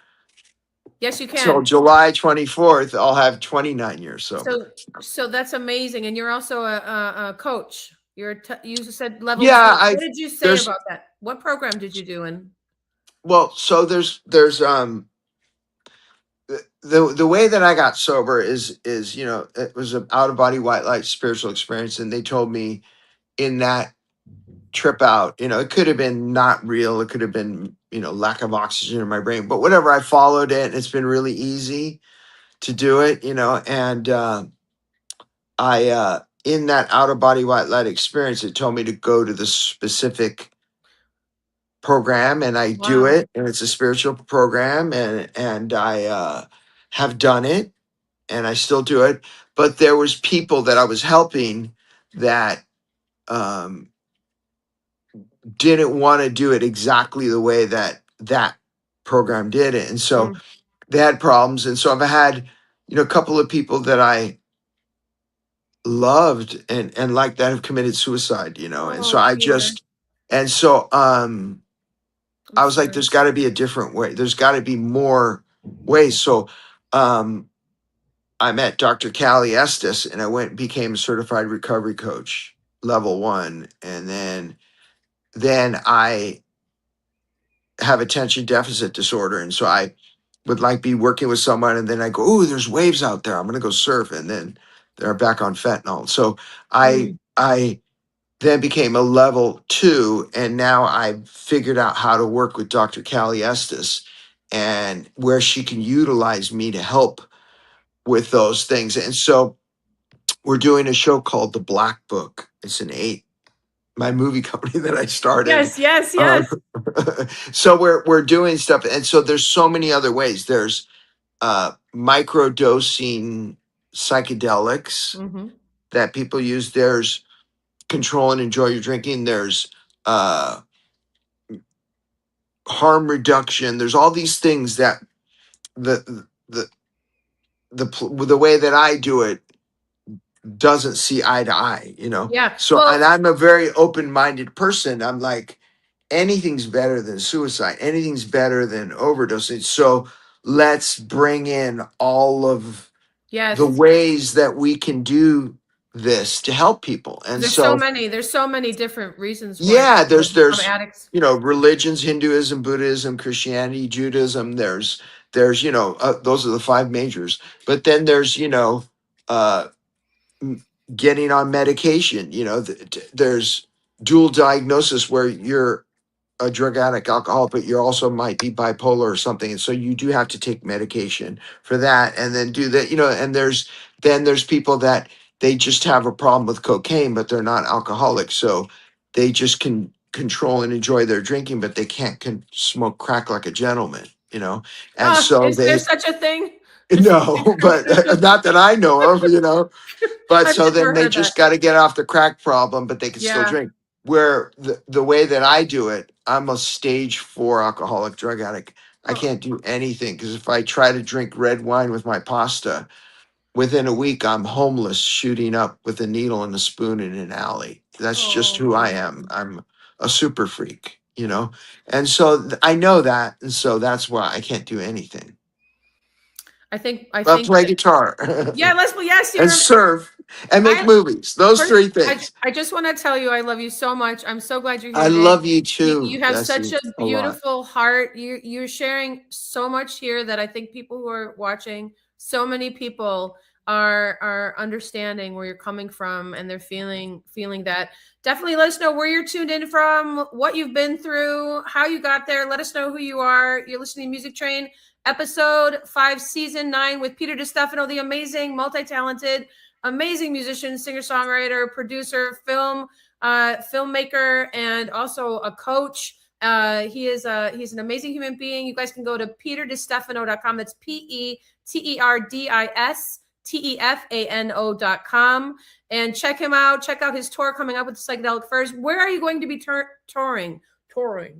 Speaker 2: Yes, you
Speaker 3: till
Speaker 2: can.
Speaker 3: July 24th, I'll have 29 years sober.
Speaker 2: So, so that's amazing, and you're also a coach. You said level
Speaker 3: Yeah,
Speaker 2: two.
Speaker 3: I
Speaker 2: What did you say
Speaker 3: there's
Speaker 2: about that? What program did you do in?
Speaker 3: well, so there's the way that I got sober is it was an out of body white light spiritual experience, and they told me in that trip out, it could have been not real, it could have been lack of oxygen in my brain, but whatever, I followed it, and it's been really easy to do it, and I in that out of body white light experience, it told me to go to the specific program, and I do
Speaker 2: Wow.
Speaker 3: it, and it's a spiritual program, and I have done it, and I still do it. But there was people that I was helping that um, didn't want to do it exactly the way that program did it, and so
Speaker 2: Mm.
Speaker 3: they had problems. And so I've had a couple of people that I loved and like that have committed suicide, and so
Speaker 2: Oh,
Speaker 3: I
Speaker 2: Peter,
Speaker 3: just and so
Speaker 2: I'm
Speaker 3: I was like,
Speaker 2: sorry.
Speaker 3: there's got to be a different way. There's got to be more ways. So um, I met Dr. Callie Estes, and I went and became a certified recovery coach, level 1. And then I have attention deficit disorder. And so I would like be working with someone, and then I go, oh, there's waves out there. I'm going to go surf. And then they're back on fentanyl. So
Speaker 2: Mm.
Speaker 3: I then became a level 2, and now I've figured out how to work with Dr. Callie Estes and where she can utilize me to help with those things. And so we're doing a show called The Black Book. It's my movie company that I started.
Speaker 2: Yes, yes,
Speaker 3: Um,
Speaker 2: yes.
Speaker 3: so we're doing stuff, and so there's so many other ways. There's micro dosing psychedelics
Speaker 2: Hmm.
Speaker 3: that people use. There's control and enjoy your drinking. There's uh, harm reduction. There's all these things that the the way that I do it doesn't see eye to eye.
Speaker 2: Yeah.
Speaker 3: So, and
Speaker 2: Well,
Speaker 3: I'm a very open-minded person. I'm like, anything's better than suicide. Anything's better than overdosing. So let's bring in all of the
Speaker 2: yes.
Speaker 3: ways that we can do this to help people. And so,
Speaker 2: There's so many different reasons why
Speaker 3: yeah,
Speaker 2: people become
Speaker 3: there's
Speaker 2: addicts.
Speaker 3: religions, Hinduism, Buddhism, Christianity, Judaism. There's those are the 5 majors. But then there's uh getting on medication. There's dual diagnosis where you're a drug addict, alcoholic, but you also might be bipolar or something, and so you do have to take medication for that, and then do that. And there's people that they just have a problem with cocaine, but they're not alcoholics, so they just can control and enjoy their drinking, but they can't smoke crack like a gentleman. And so
Speaker 2: Is there
Speaker 3: they
Speaker 2: such a thing? There's such
Speaker 3: no, but
Speaker 2: a-
Speaker 3: not that I know of. But
Speaker 2: I've
Speaker 3: so then
Speaker 2: never
Speaker 3: they
Speaker 2: heard that.
Speaker 3: just got to get off the crack problem, but they can still
Speaker 2: Yeah.
Speaker 3: drink. Where the way that I do it, I'm a stage 4 alcoholic drug addict. I
Speaker 2: Oh,
Speaker 3: can't do anything because if I try to drink red wine with my pasta, within a week I'm homeless, shooting up with a needle and a spoon in an alley. That's just
Speaker 2: oh
Speaker 3: who I
Speaker 2: man.
Speaker 3: am. I'm a super freak. And so I know that, and so that's why I can't do anything
Speaker 2: I
Speaker 3: but
Speaker 2: think
Speaker 3: play
Speaker 2: that
Speaker 3: guitar
Speaker 2: yeah, Leslie, yes,
Speaker 3: and
Speaker 2: you're
Speaker 3: surf and make
Speaker 2: I
Speaker 3: movies. Those
Speaker 2: first
Speaker 3: 3 things.
Speaker 2: I just want to tell you I love you so much. I'm so glad you're here
Speaker 3: I
Speaker 2: today.
Speaker 3: love you too,
Speaker 2: You have such
Speaker 3: Vessy,
Speaker 2: a
Speaker 3: a lot.
Speaker 2: beautiful heart. You're sharing so much here that I think people who are watching, so many people are understanding where you're coming from, and they're feeling that. Definitely let us know where you're tuned in from, what you've been through, how you got there. Let us know who you are. You're listening to Music Train, episode 5, season 9, with Peter DiStefano, the amazing, multi-talented, amazing musician, singer-songwriter, producer, filmmaker, and also a coach. He's an amazing human being. You guys can go to peterdistefano.com. That's PeterDiStefano.com and check him out. Check out his tour coming up with the Psychedelic Furs. Where are you going to be touring?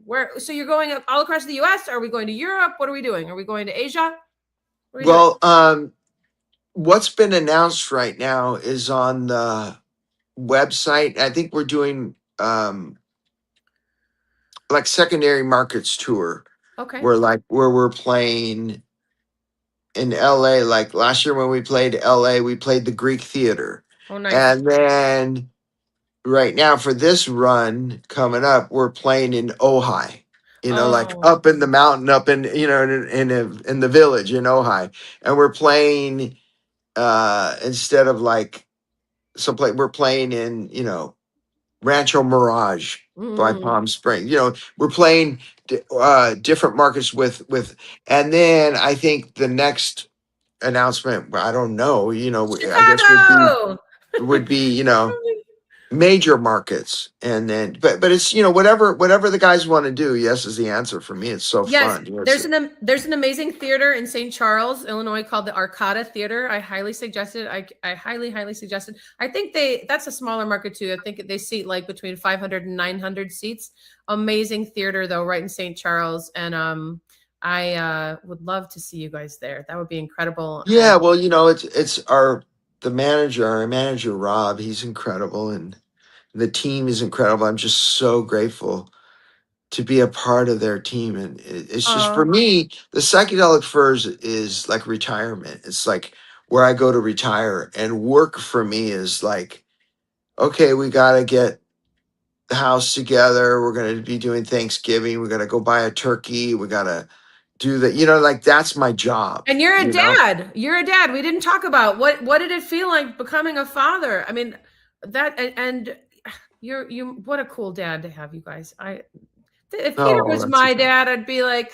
Speaker 2: Where? So you're going all across the U.S.? Are we going to Europe? What are we doing? Are we going to Asia? What are we doing?
Speaker 3: Well, what's been announced right now is on the website. I think we're doing like secondary markets tour,
Speaker 2: Okay.
Speaker 3: where we're playing in LA. Like last year when we played LA, we played the Greek Theater.
Speaker 2: Oh, nice.
Speaker 3: And then right now for this run coming up, we're playing in Ojai. Like
Speaker 2: Oh,
Speaker 3: up in the mountain, up in in the village in Ojai, and we're playing instead of like someplace we're playing in Rancho Mirage by
Speaker 2: mm.
Speaker 3: Palm Springs. We're playing different markets and then I think the next announcement, I don't know, I guess
Speaker 2: Chicago.
Speaker 3: would be, major markets. And then, but it's, whatever the guys want to do. Yes, is the answer for me. It's so
Speaker 2: Yes,
Speaker 3: fun.
Speaker 2: there's an amazing theater in St. Charles, Illinois called the Arcada Theater. I highly suggested. I highly suggested. I think that's a smaller market too. I think they seat like between 500 and 900 seats. Amazing theater though, right in St. Charles, and I would love to see you guys there. That would be incredible. And
Speaker 3: Yeah. Well, it's our manager, Rob, he's incredible. And the team is incredible. I'm just so grateful to be a part of their team. And it's just for me, the Psychedelic Furs is like retirement. It's like where I go to retire, and work for me is like, okay, we got to get the house together. We're going to be doing Thanksgiving. We got to go buy a turkey. We got to do that. Like that's my job,
Speaker 2: and you're a dad. You're a dad. We didn't talk about what did it feel like becoming a father? I mean, that and you what a cool dad to have, you guys. If Peter
Speaker 3: Oh,
Speaker 2: was
Speaker 3: that's
Speaker 2: my
Speaker 3: okay.
Speaker 2: dad, I'd be like,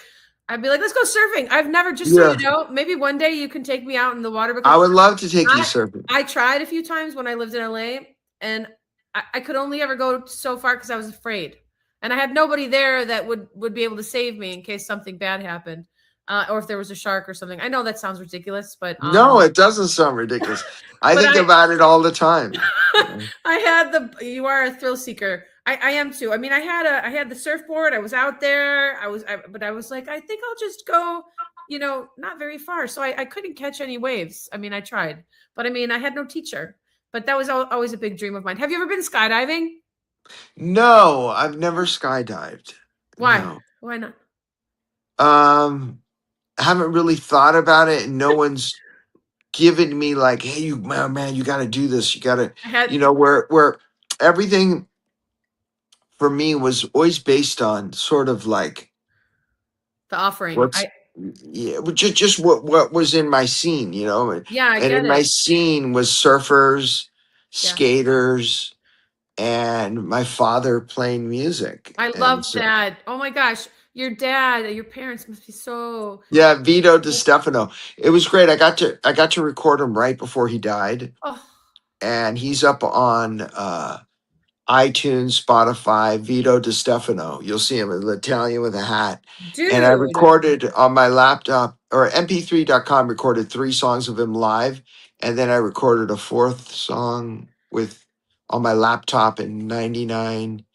Speaker 2: let's go surfing. I've never, just so
Speaker 3: Yeah.
Speaker 2: you know, maybe one day you can take me out in the water, because
Speaker 3: I would love to take you
Speaker 2: I
Speaker 3: surfing.
Speaker 2: I tried a few times when I lived in LA, and I could only ever go so far because I was afraid. And I had nobody there that would be able to save me in case something bad happened. Or if there was a shark or something. I know that sounds ridiculous, but
Speaker 3: No, it doesn't sound ridiculous. I
Speaker 2: but
Speaker 3: think about it all the time.
Speaker 2: I had you are a thrill seeker. I am too. I mean, I had the surfboard. I was out there. But I was like, I think I'll just go, not very far. So I couldn't catch any waves. I mean, I tried, but I mean, I had no teacher. But that was always a big dream of mine. Have you ever been skydiving?
Speaker 3: No, I've never skydived.
Speaker 2: Why?
Speaker 3: No.
Speaker 2: Why not?
Speaker 3: I haven't really thought about it, and no one's given me like, hey, man, you got to do this. You got to,
Speaker 2: I had
Speaker 3: where everything for me was always based on sort of like
Speaker 2: the offering.
Speaker 3: what's yeah, just what was in my scene,
Speaker 2: Yeah, I
Speaker 3: and
Speaker 2: get
Speaker 3: in my
Speaker 2: it.
Speaker 3: scene was surfers,
Speaker 2: Yeah.
Speaker 3: skaters, and my father playing music.
Speaker 2: I
Speaker 3: And
Speaker 2: love
Speaker 3: so,
Speaker 2: that. Oh my gosh. Your dad, your parents must be so.
Speaker 3: yeah, Vito DiStefano. It was great. I got to record him right before he died,
Speaker 2: Oh,
Speaker 3: and he's up on iTunes, Spotify, Vito DiStefano. You'll see him, an Italian with a hat. And I
Speaker 2: dude.
Speaker 3: recorded on my laptop, or mp3.com, recorded 3 songs of him live. And then I recorded a 4th song on my laptop in 99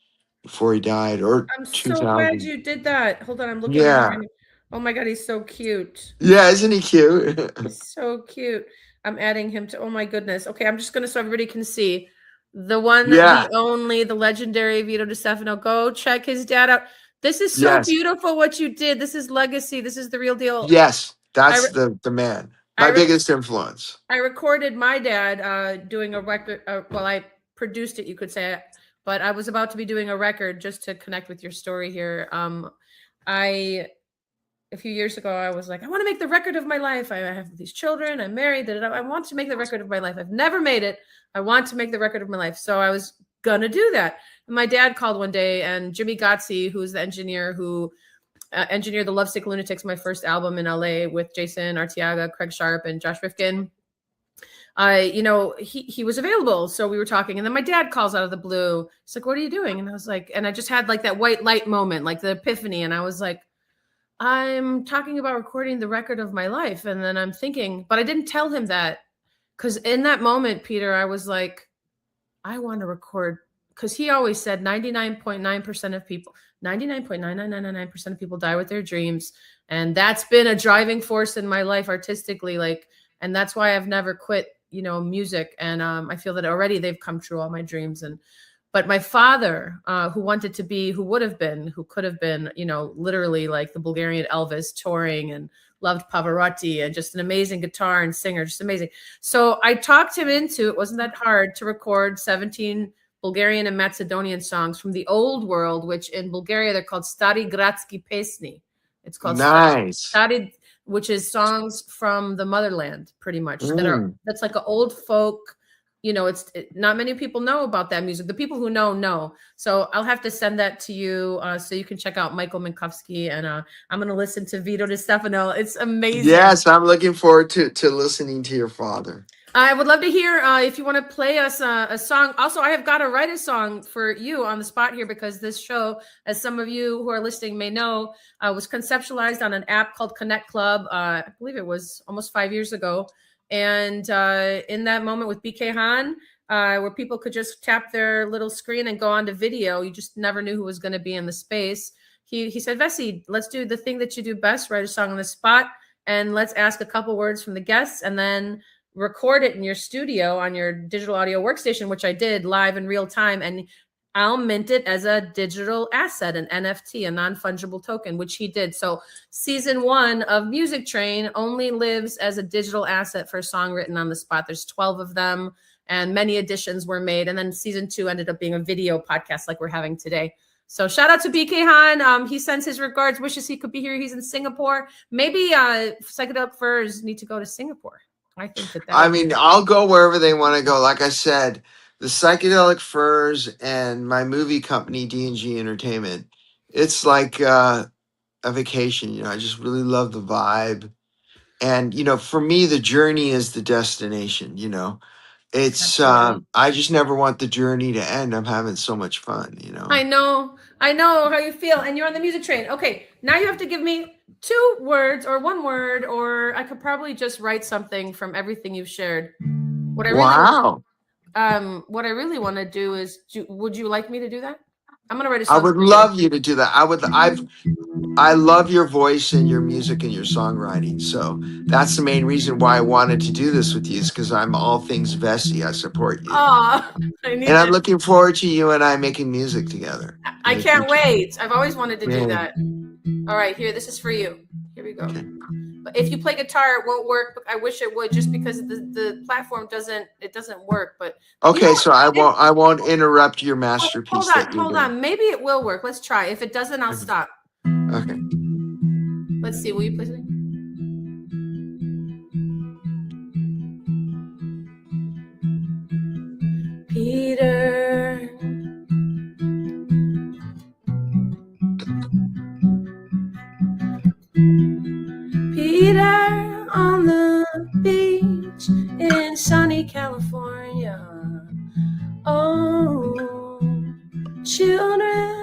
Speaker 3: before he died, or
Speaker 2: I'm so glad
Speaker 3: 2000.
Speaker 2: you did that. Hold on, I'm looking at him right
Speaker 3: Yeah.
Speaker 2: now. Oh my god, he's so cute.
Speaker 3: Yeah, isn't he cute?
Speaker 2: He's so cute. I'm adding him to. Oh my goodness. Okay, I'm just gonna, so everybody can see the one,
Speaker 3: Yeah.
Speaker 2: the only, the legendary Vito DiStefano. Go check his dad out. This is so
Speaker 3: Yes.
Speaker 2: beautiful what you did. This is legacy. This is the real deal.
Speaker 3: Yes.
Speaker 2: I
Speaker 3: That's
Speaker 2: re-
Speaker 3: the man.
Speaker 2: I
Speaker 3: My
Speaker 2: re-
Speaker 3: biggest influence.
Speaker 2: I recorded my dad doing a record. Well, I produced it, you could say, but I was about to be doing a record just to connect with your story here. I A few years ago, I was like, I want to make the record of my life. I have these children. I'm married. Da, da, da. I want to make the record of my life. I've never made it. I want to make the record of my life. So I was gonna do that. And my dad called one day, and Jimmy Gotzi, who's the engineer who engineered the Lovesick Lunatics, my first album in LA with Jason Arteaga, Craig Sharp, and Josh Rifkin. He was available. So we were talking, and then my dad calls out of the blue. He's like, what are you doing? And I was like, and I just had like that white light moment, like the epiphany. And I was like, I'm talking about recording the record of my life. And then I'm thinking, but I didn't tell him that, because in that moment, Peter, I was like, I want to record because he always said 99.9% of people, 99.99999% of people die with their dreams. And that's been a driving force in my life artistically. Like, and that's why I've never quit, music. And I feel that already they've come true, all my dreams. But my father, who would have been, who could have been, literally like the Bulgarian Elvis, touring and loved Pavarotti and just an amazing guitar and singer, just amazing. So I talked him into, it wasn't that hard to record 17 Bulgarian and Macedonian songs from the old world, which in Bulgaria, they're called Stari Gradski Pesni. It's called
Speaker 3: Nice.
Speaker 2: Stari, which is songs from the motherland, pretty much. That's like an old folk. Not many people know about that music. The people who know. So I'll have to send that to you so you can check out Michael Minkowski. And I'm going to listen to Peter DiStefano. It's amazing.
Speaker 3: Yes, I'm looking forward to listening to your father.
Speaker 2: I would love to hear if you want to play us a song. Also, I have got to write a song for you on the spot here because this show, as some of you who are listening may know, was conceptualized on an app called Connect Club. I believe it was almost 5 years ago. And in that moment with BK Han, where people could just tap their little screen and go on to video, you just never knew who was going to be in the space. He said, Vessy, let's do the thing that you do best, write a song on the spot, and let's ask a couple words from the guests, and then record it in your studio on your digital audio workstation, which I did live in real time. And I'll mint it as a digital asset, an NFT, a non-fungible token, which he did. So season 1 of Music Train only lives as a digital asset for a song written on the spot. There's 12 of them and many additions were made. And then season 2 ended up being a video podcast like we're having today. So shout out to BK Han. He sends his regards, wishes he could be here. He's in Singapore. Maybe Psychedelic Furs need to go to Singapore. I think that.
Speaker 3: I mean, I'll go wherever they want to go. Like I said, the Psychedelic Furs and my movie company, D&G Entertainment, it's like a vacation. I just really love the vibe. And, for me, the journey is the destination, It's, I just never want the journey to end. I'm having so much fun,
Speaker 2: I know how you feel. And you're on the Music Train. Okay, now you have to give me 2 words or 1 word, or I could probably just write something from everything you've shared. What I really want to do is, would you like me to do that? I'm going to write a song.
Speaker 3: I would love you to do that. I love your voice and your music and your songwriting. So that's the main reason why I wanted to do this with you, is because I'm all things Vessy. I support you. I'm looking forward to you and I making music together.
Speaker 2: I can't wait. I've always wanted to do that. All right, here, this is for you. Here we go. Okay. But if you play guitar, it won't work. I wish it would, just because the platform doesn't work. But
Speaker 3: okay, so I won't interrupt your masterpiece.
Speaker 2: Hold on. Maybe it will work. Let's try. If it doesn't, I'll stop.
Speaker 3: Okay.
Speaker 2: Let's see. Will you play something? Peter. Peter on the beach in sunny California. Oh, children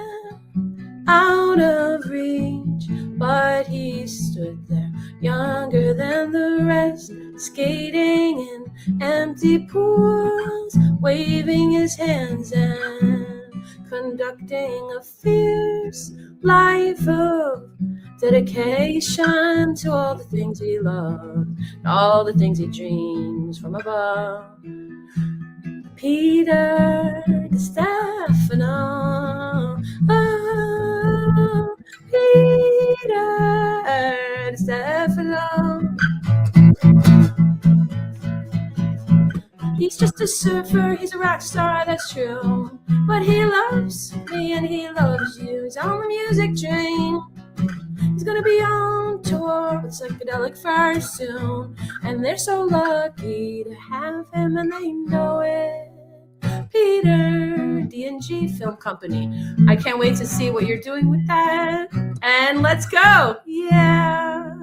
Speaker 2: out of reach, but he stood there younger than the rest, skating in empty pools, waving his hands and conducting a fierce life of dedication to all the things he loved, all the things he dreams from above. Peter DiStefano, oh, Peter DiStefano. He's just a surfer, he's a rock star, that's true. But he loves me and he loves you. He's on the music train. He's gonna be on tour with Psychedelic Furs soon. And they're so lucky to have him and they know it. Peter, D&G Film Company. I can't wait to see what you're doing with that. And let's go. Yeah.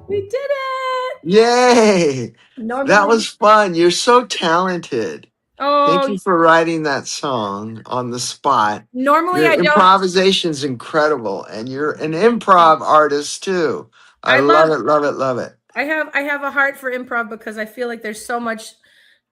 Speaker 2: We did it!
Speaker 3: Yay! That was fun. You're so talented.
Speaker 2: Oh,
Speaker 3: thank you for writing that song on the spot.
Speaker 2: Normally,
Speaker 3: your improvisation's incredible, and you're an improv artist too. I love it.
Speaker 2: I have a heart for improv because I feel like there's so much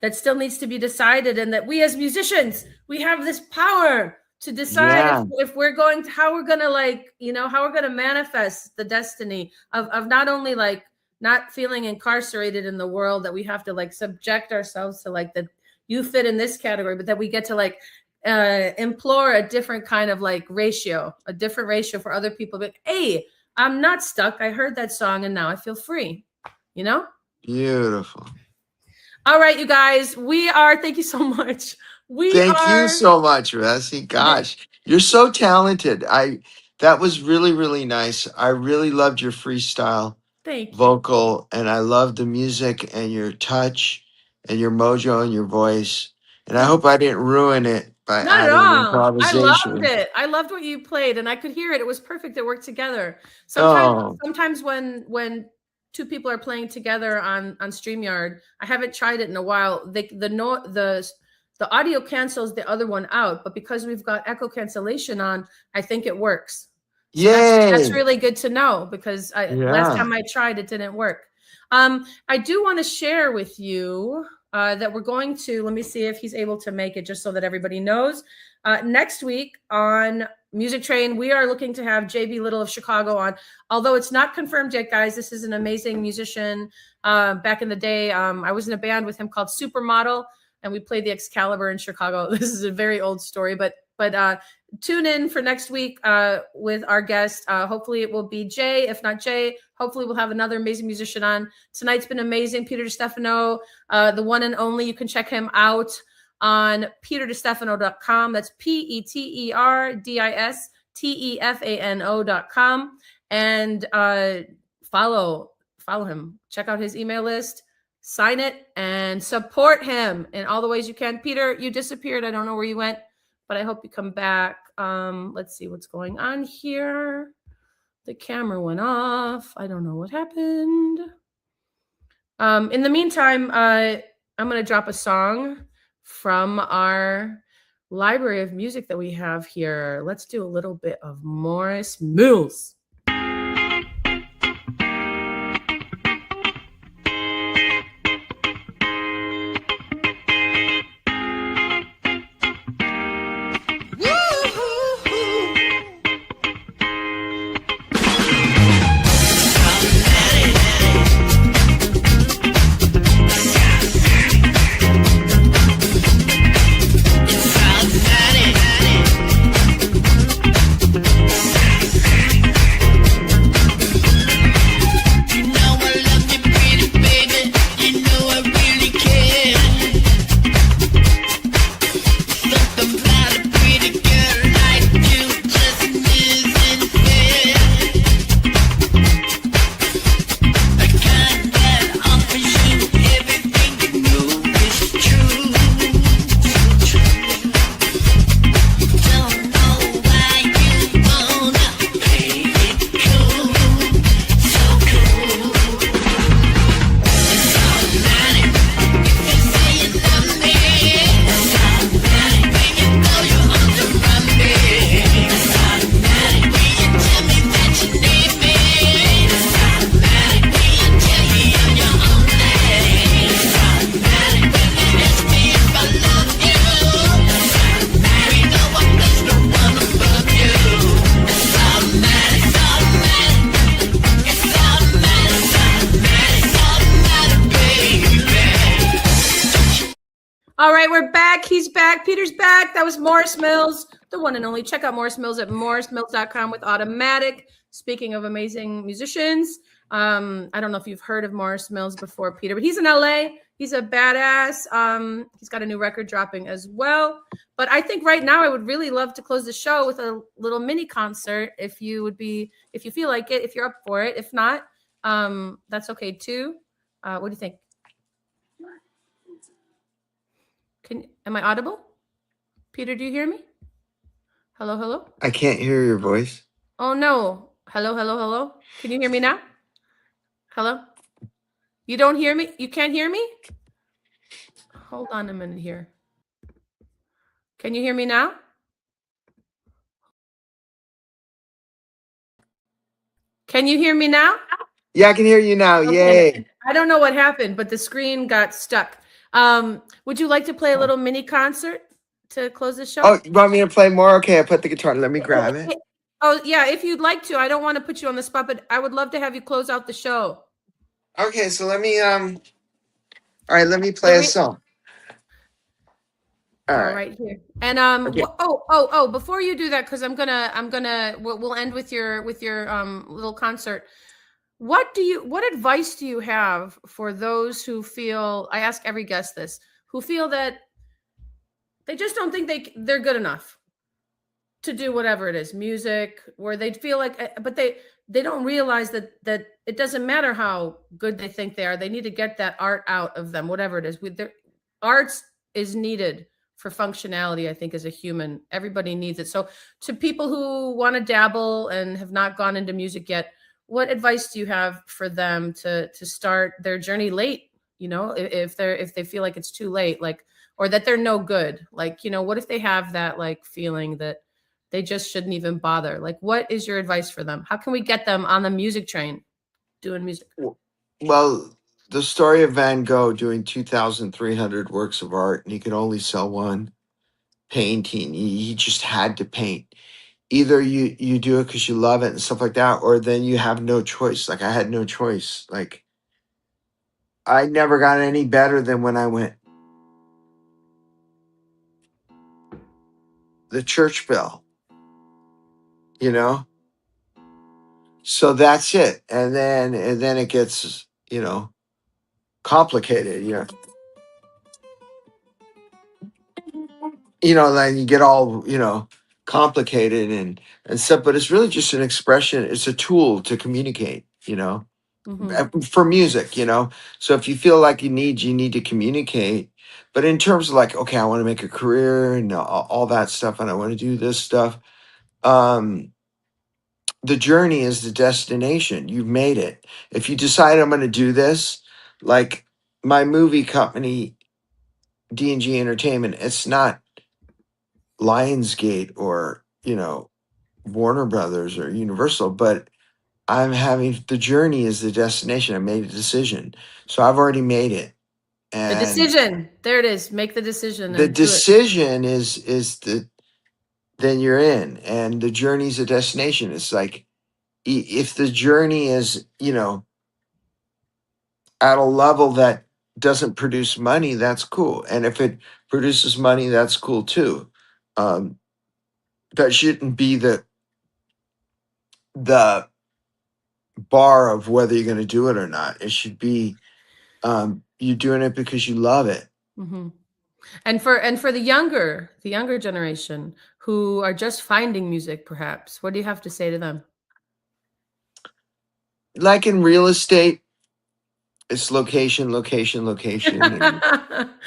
Speaker 4: that still needs to be decided, and that we as musicians, we have this power to decide if we're going to, how we're going to, like, you know, how we're going to manifest the destiny of not only like not feeling incarcerated in the world, that we have to like subject ourselves to like that you fit in this category, but that we get to like implore a different kind of like ratio, a different ratio for other people. But hey, I'm not stuck. I heard that song and now I feel free, you know?
Speaker 3: Beautiful.
Speaker 4: All right, you guys, thank you so much.
Speaker 3: Thank you so much, Vessy. Gosh, you're so talented. That was really, really nice. I really loved your freestyle vocal, and I loved the music and your touch and your mojo and your voice. And I hope I didn't ruin it by
Speaker 4: Not at
Speaker 3: adding
Speaker 4: all. I
Speaker 3: improvisation.
Speaker 4: loved it. I loved what you played, and I could hear it. It was perfect. It worked together. Sometimes when two people are playing together on StreamYard, I haven't tried it in a while. The audio cancels the other one out, but because we've got echo cancellation on, I think it works. So that's really good to know, because last time I tried, it didn't work. I do want to share with you that we're going to, let me see if he's able to make it, just so that everybody knows. Next week on Music Train, we are looking to have JB Little of Chicago on. Although it's not confirmed yet, guys, this is an amazing musician. Back in the day, I was in a band with him called Supermodel, and we played the Excalibur in Chicago. This is a very old story, but tune in for next week with our guest. Hopefully it will be Jay. If not Jay, hopefully we'll have another amazing musician on. Tonight's been amazing. Peter DiStefano, the one and only. You can check him out on peterdistefano.com. That's PETERDISTEFANO.com. And follow him. Check out his email list. Sign it and support him in all the ways you can. Peter, you disappeared. I don't know where you went, but I hope you come back. Let's see what's going on here. The camera went off. I don't know what happened. In the meantime, I'm going to drop a song from our library of music that we have here. Let's do a little bit of Morris Mills. All right, we're back. He's back. Peter's back. That was Morris Mills, the one and only. Check out Morris Mills at morrismills.com with Automatic. Speaking of amazing musicians, I don't know if you've heard of Morris Mills before, Peter, but he's in LA. He's a badass. He's got a new record dropping as well. But I think right now I would really love to close the show with a little mini concert if you feel like it, if you're up for it. If not, that's okay too. What do you think? Am I audible? Peter, do you hear me? Hello, hello?
Speaker 3: I can't hear your voice.
Speaker 4: Oh, no. Hello, hello, hello? Can you hear me now? Hello? You don't hear me? You can't hear me? Hold on a minute here. Can you hear me now? Can you hear me now?
Speaker 3: Yeah, I can hear you now. Okay. Yay.
Speaker 4: I don't know what happened, but the screen got stuck. Would you like to play a little mini concert to close the show?
Speaker 3: Oh, you want me to play more? Okay, I put the guitar. Let me grab it.
Speaker 4: Oh yeah, if you'd like to. I don't want to put you on the spot, but I would love to have you close out the show.
Speaker 3: Okay, so let me all right, let me play a song. All right.
Speaker 4: Right here. And
Speaker 3: Okay.
Speaker 4: before you do that, because we'll end with your little concert. What advice do you have for those who feel, I ask every guest this, who feel that they just don't think they're good enough to do whatever it is, music, where they feel like, but they don't realize that it doesn't matter how good they think they are. They need to get that art out of them, whatever it is. Arts is needed for functionality, I think, as a human. Everybody needs it. So to people who want to dabble and have not gone into music yet, what advice do you have for them to start their journey late? You know, if they feel like it's too late, like, or that they're no good, like, you know, what if they have that like feeling that they just shouldn't even bother? Like, what is your advice for them? How can we get them on the music train doing music?
Speaker 3: Well, the story of Van Gogh doing 2,300 works of art and he could only sell one painting. He just had to paint. Either you do it because you love it and stuff like that, or then you have no choice. Like I had no choice. Like I never got any better than when I went. The church bell, you know? So that's it. And then it gets, you know, complicated, you know. You know, then you get all, you know, complicated and stuff, but it's really just an expression, it's a tool to communicate, you know. For music, you know. So if you feel like you need to communicate, but in terms of like, okay, I want to make a career and all that stuff, and I want to do this stuff. The journey is the destination. You've made it. If you decide I'm going to do this, like my movie company, D&G Entertainment, it's not Lionsgate or, you know, Warner Brothers or Universal, but I'm having the journey is the destination. I made a decision. So I've already made it. And
Speaker 4: the decision. There it is. Make the decision.
Speaker 3: The decision is the then you're in, and the journey's a destination. It's like if the journey is, you know, at a level that doesn't produce money, that's cool. And if it produces money, that's cool too. That shouldn't be the bar of whether you're going to do it or not. It should be you're doing it because you love it.
Speaker 4: Mm-hmm. And for the younger generation who are just finding music, perhaps, what do you have to say to them?
Speaker 3: Like in real estate, it's location, location, location.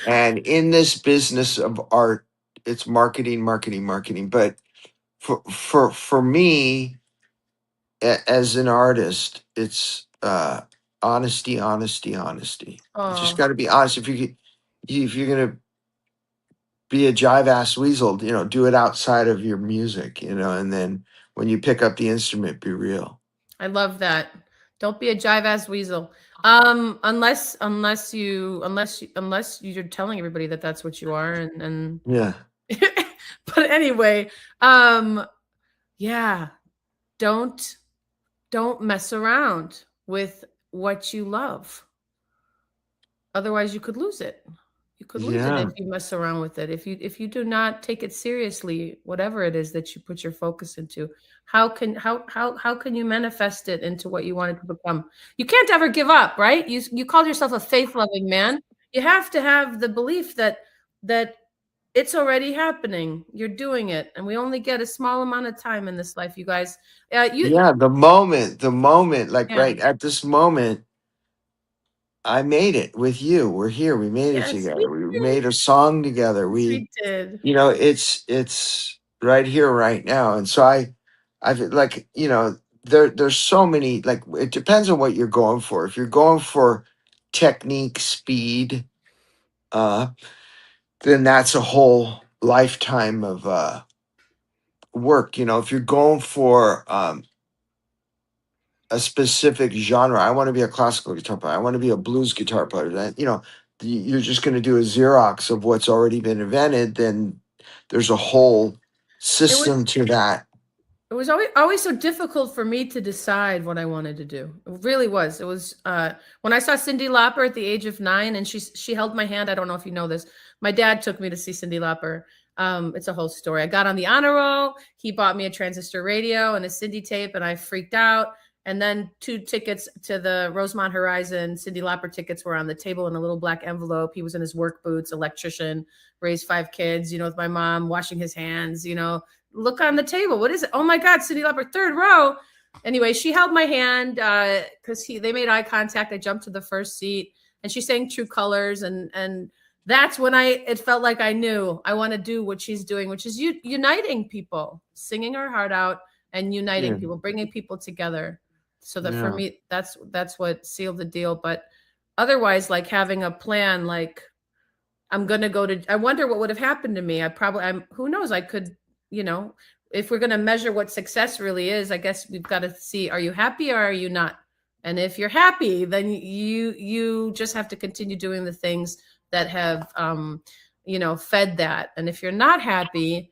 Speaker 3: And in this business of art, it's marketing, marketing, marketing. But for me, as an artist, it's honesty, honesty, honesty. You just got to be honest. If you're gonna be a jive ass weasel, you know, do it outside of your music, you know, and then when you pick up the instrument, be real.
Speaker 4: I love that. Don't be a jive ass weasel. Unless you're telling everybody that that's what you are, and
Speaker 3: yeah.
Speaker 4: But anyway, yeah, don't mess around with what you love. Otherwise, you could lose it. You could lose it if you mess around with it. If you do not take it seriously, whatever it is that you put your focus into, how can you manifest it into what you wanted to become? You can't ever give up, right? You called yourself a faith-loving man. You have to have the belief that it's already happening. You're doing it, and we only get a small amount of time in this life, you guys.
Speaker 3: The moment, like right at this moment. I made it with you. We're here. We made it together. We made a song together. We did. You know, it's right here, right now. And so I've like, you know, there's so many, like, it depends on what you're going for. If you're going for technique, speed, then that's a whole lifetime of work. You know, if you're going for a specific genre, I want to be a classical guitar player. I want to be a blues guitar player. That, you know, you're just going to do a Xerox of what's already been invented, then there's a whole system to that.
Speaker 4: It was always so difficult for me to decide what I wanted to do. It really was. It was when I saw Cyndi Lauper at the age of 9, and she held my hand. I don't know if you know this. My dad took me to see Cyndi Lauper. It's a whole story. I got on the honor roll. He bought me a transistor radio and a Cyndi tape, and I freaked out. And then 2 tickets to the Rosemont Horizon. Cyndi Lauper tickets were on the table in a little black envelope. He was in his work boots, electrician, raised 5 kids, with my mom, washing his hands, look on the table. What is it? Oh my God, Cyndi Lauper, 3rd row. Anyway, she held my hand because they made eye contact. I jumped to the first seat, and she sang True Colors, and that's when it felt like I knew I want to do what she's doing, which is uniting people, singing her heart out and uniting people, bringing people together. So that for me, that's what sealed the deal. But otherwise, like having a plan, like I'm going to I wonder what would have happened to me. Who knows? I could, if we're going to measure what success really is, I guess we've got to see, are you happy or are you not? And if you're happy, then you just have to continue doing the things that have, fed that. And if you're not happy,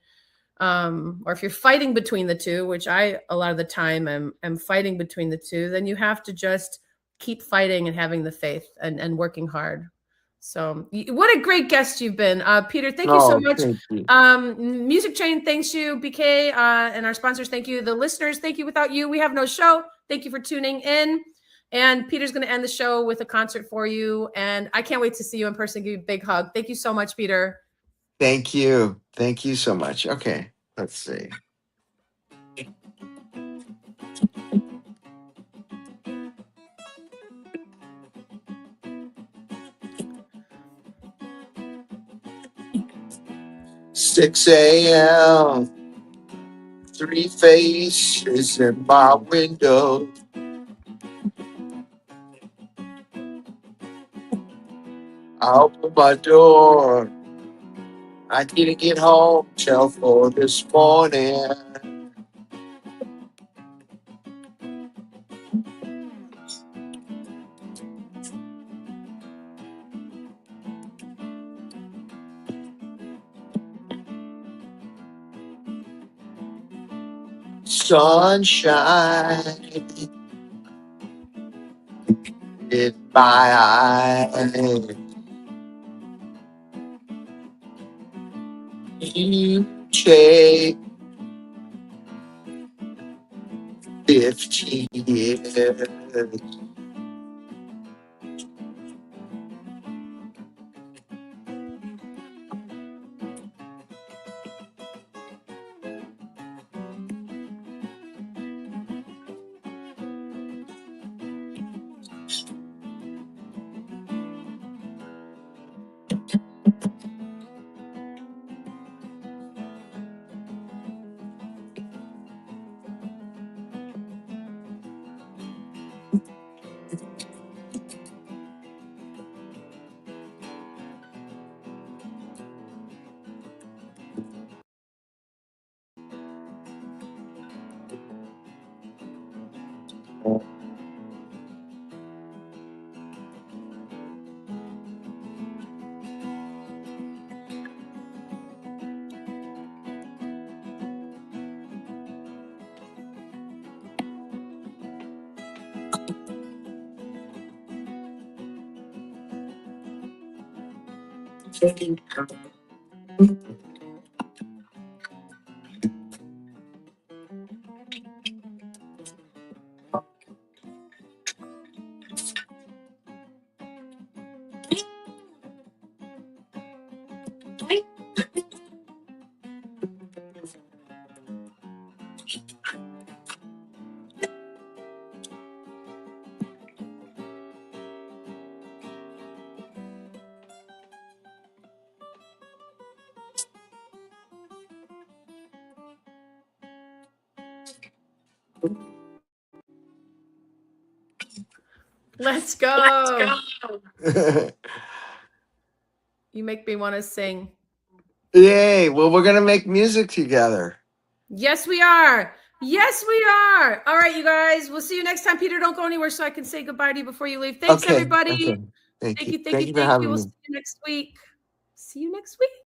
Speaker 4: or if you're fighting between the two, which a lot of the time am fighting between the two, then you have to just keep fighting and having the faith and working hard. So what a great guest you've been. Peter, thank you so much. Music Chain, thanks you. BK and our sponsors, thank you. The listeners, thank you. Without you, we have no show. Thank you for tuning in. And Peter's going to end the show with a concert for you. And I can't wait to see you in person. Give you a big hug. Thank you so much, Peter.
Speaker 3: Thank you. Thank you so much. Okay, let's see. "6 a.m. 3 faces in my window. I open my door. I didn't get home till 4 this morning. Sunshine in my eyes. You take 15 years.
Speaker 4: Let's go. You make me want to sing.
Speaker 3: Yay. Well, we're going to make music together.
Speaker 4: Yes, we are. Yes, we are. All right, you guys. We'll see you next time. Peter, don't go anywhere so I can say goodbye to you before you leave. Thanks, everybody. Okay.
Speaker 3: Thank you.
Speaker 4: Thank you for
Speaker 3: having
Speaker 4: We'll
Speaker 3: me.
Speaker 4: see you next week. See you next week.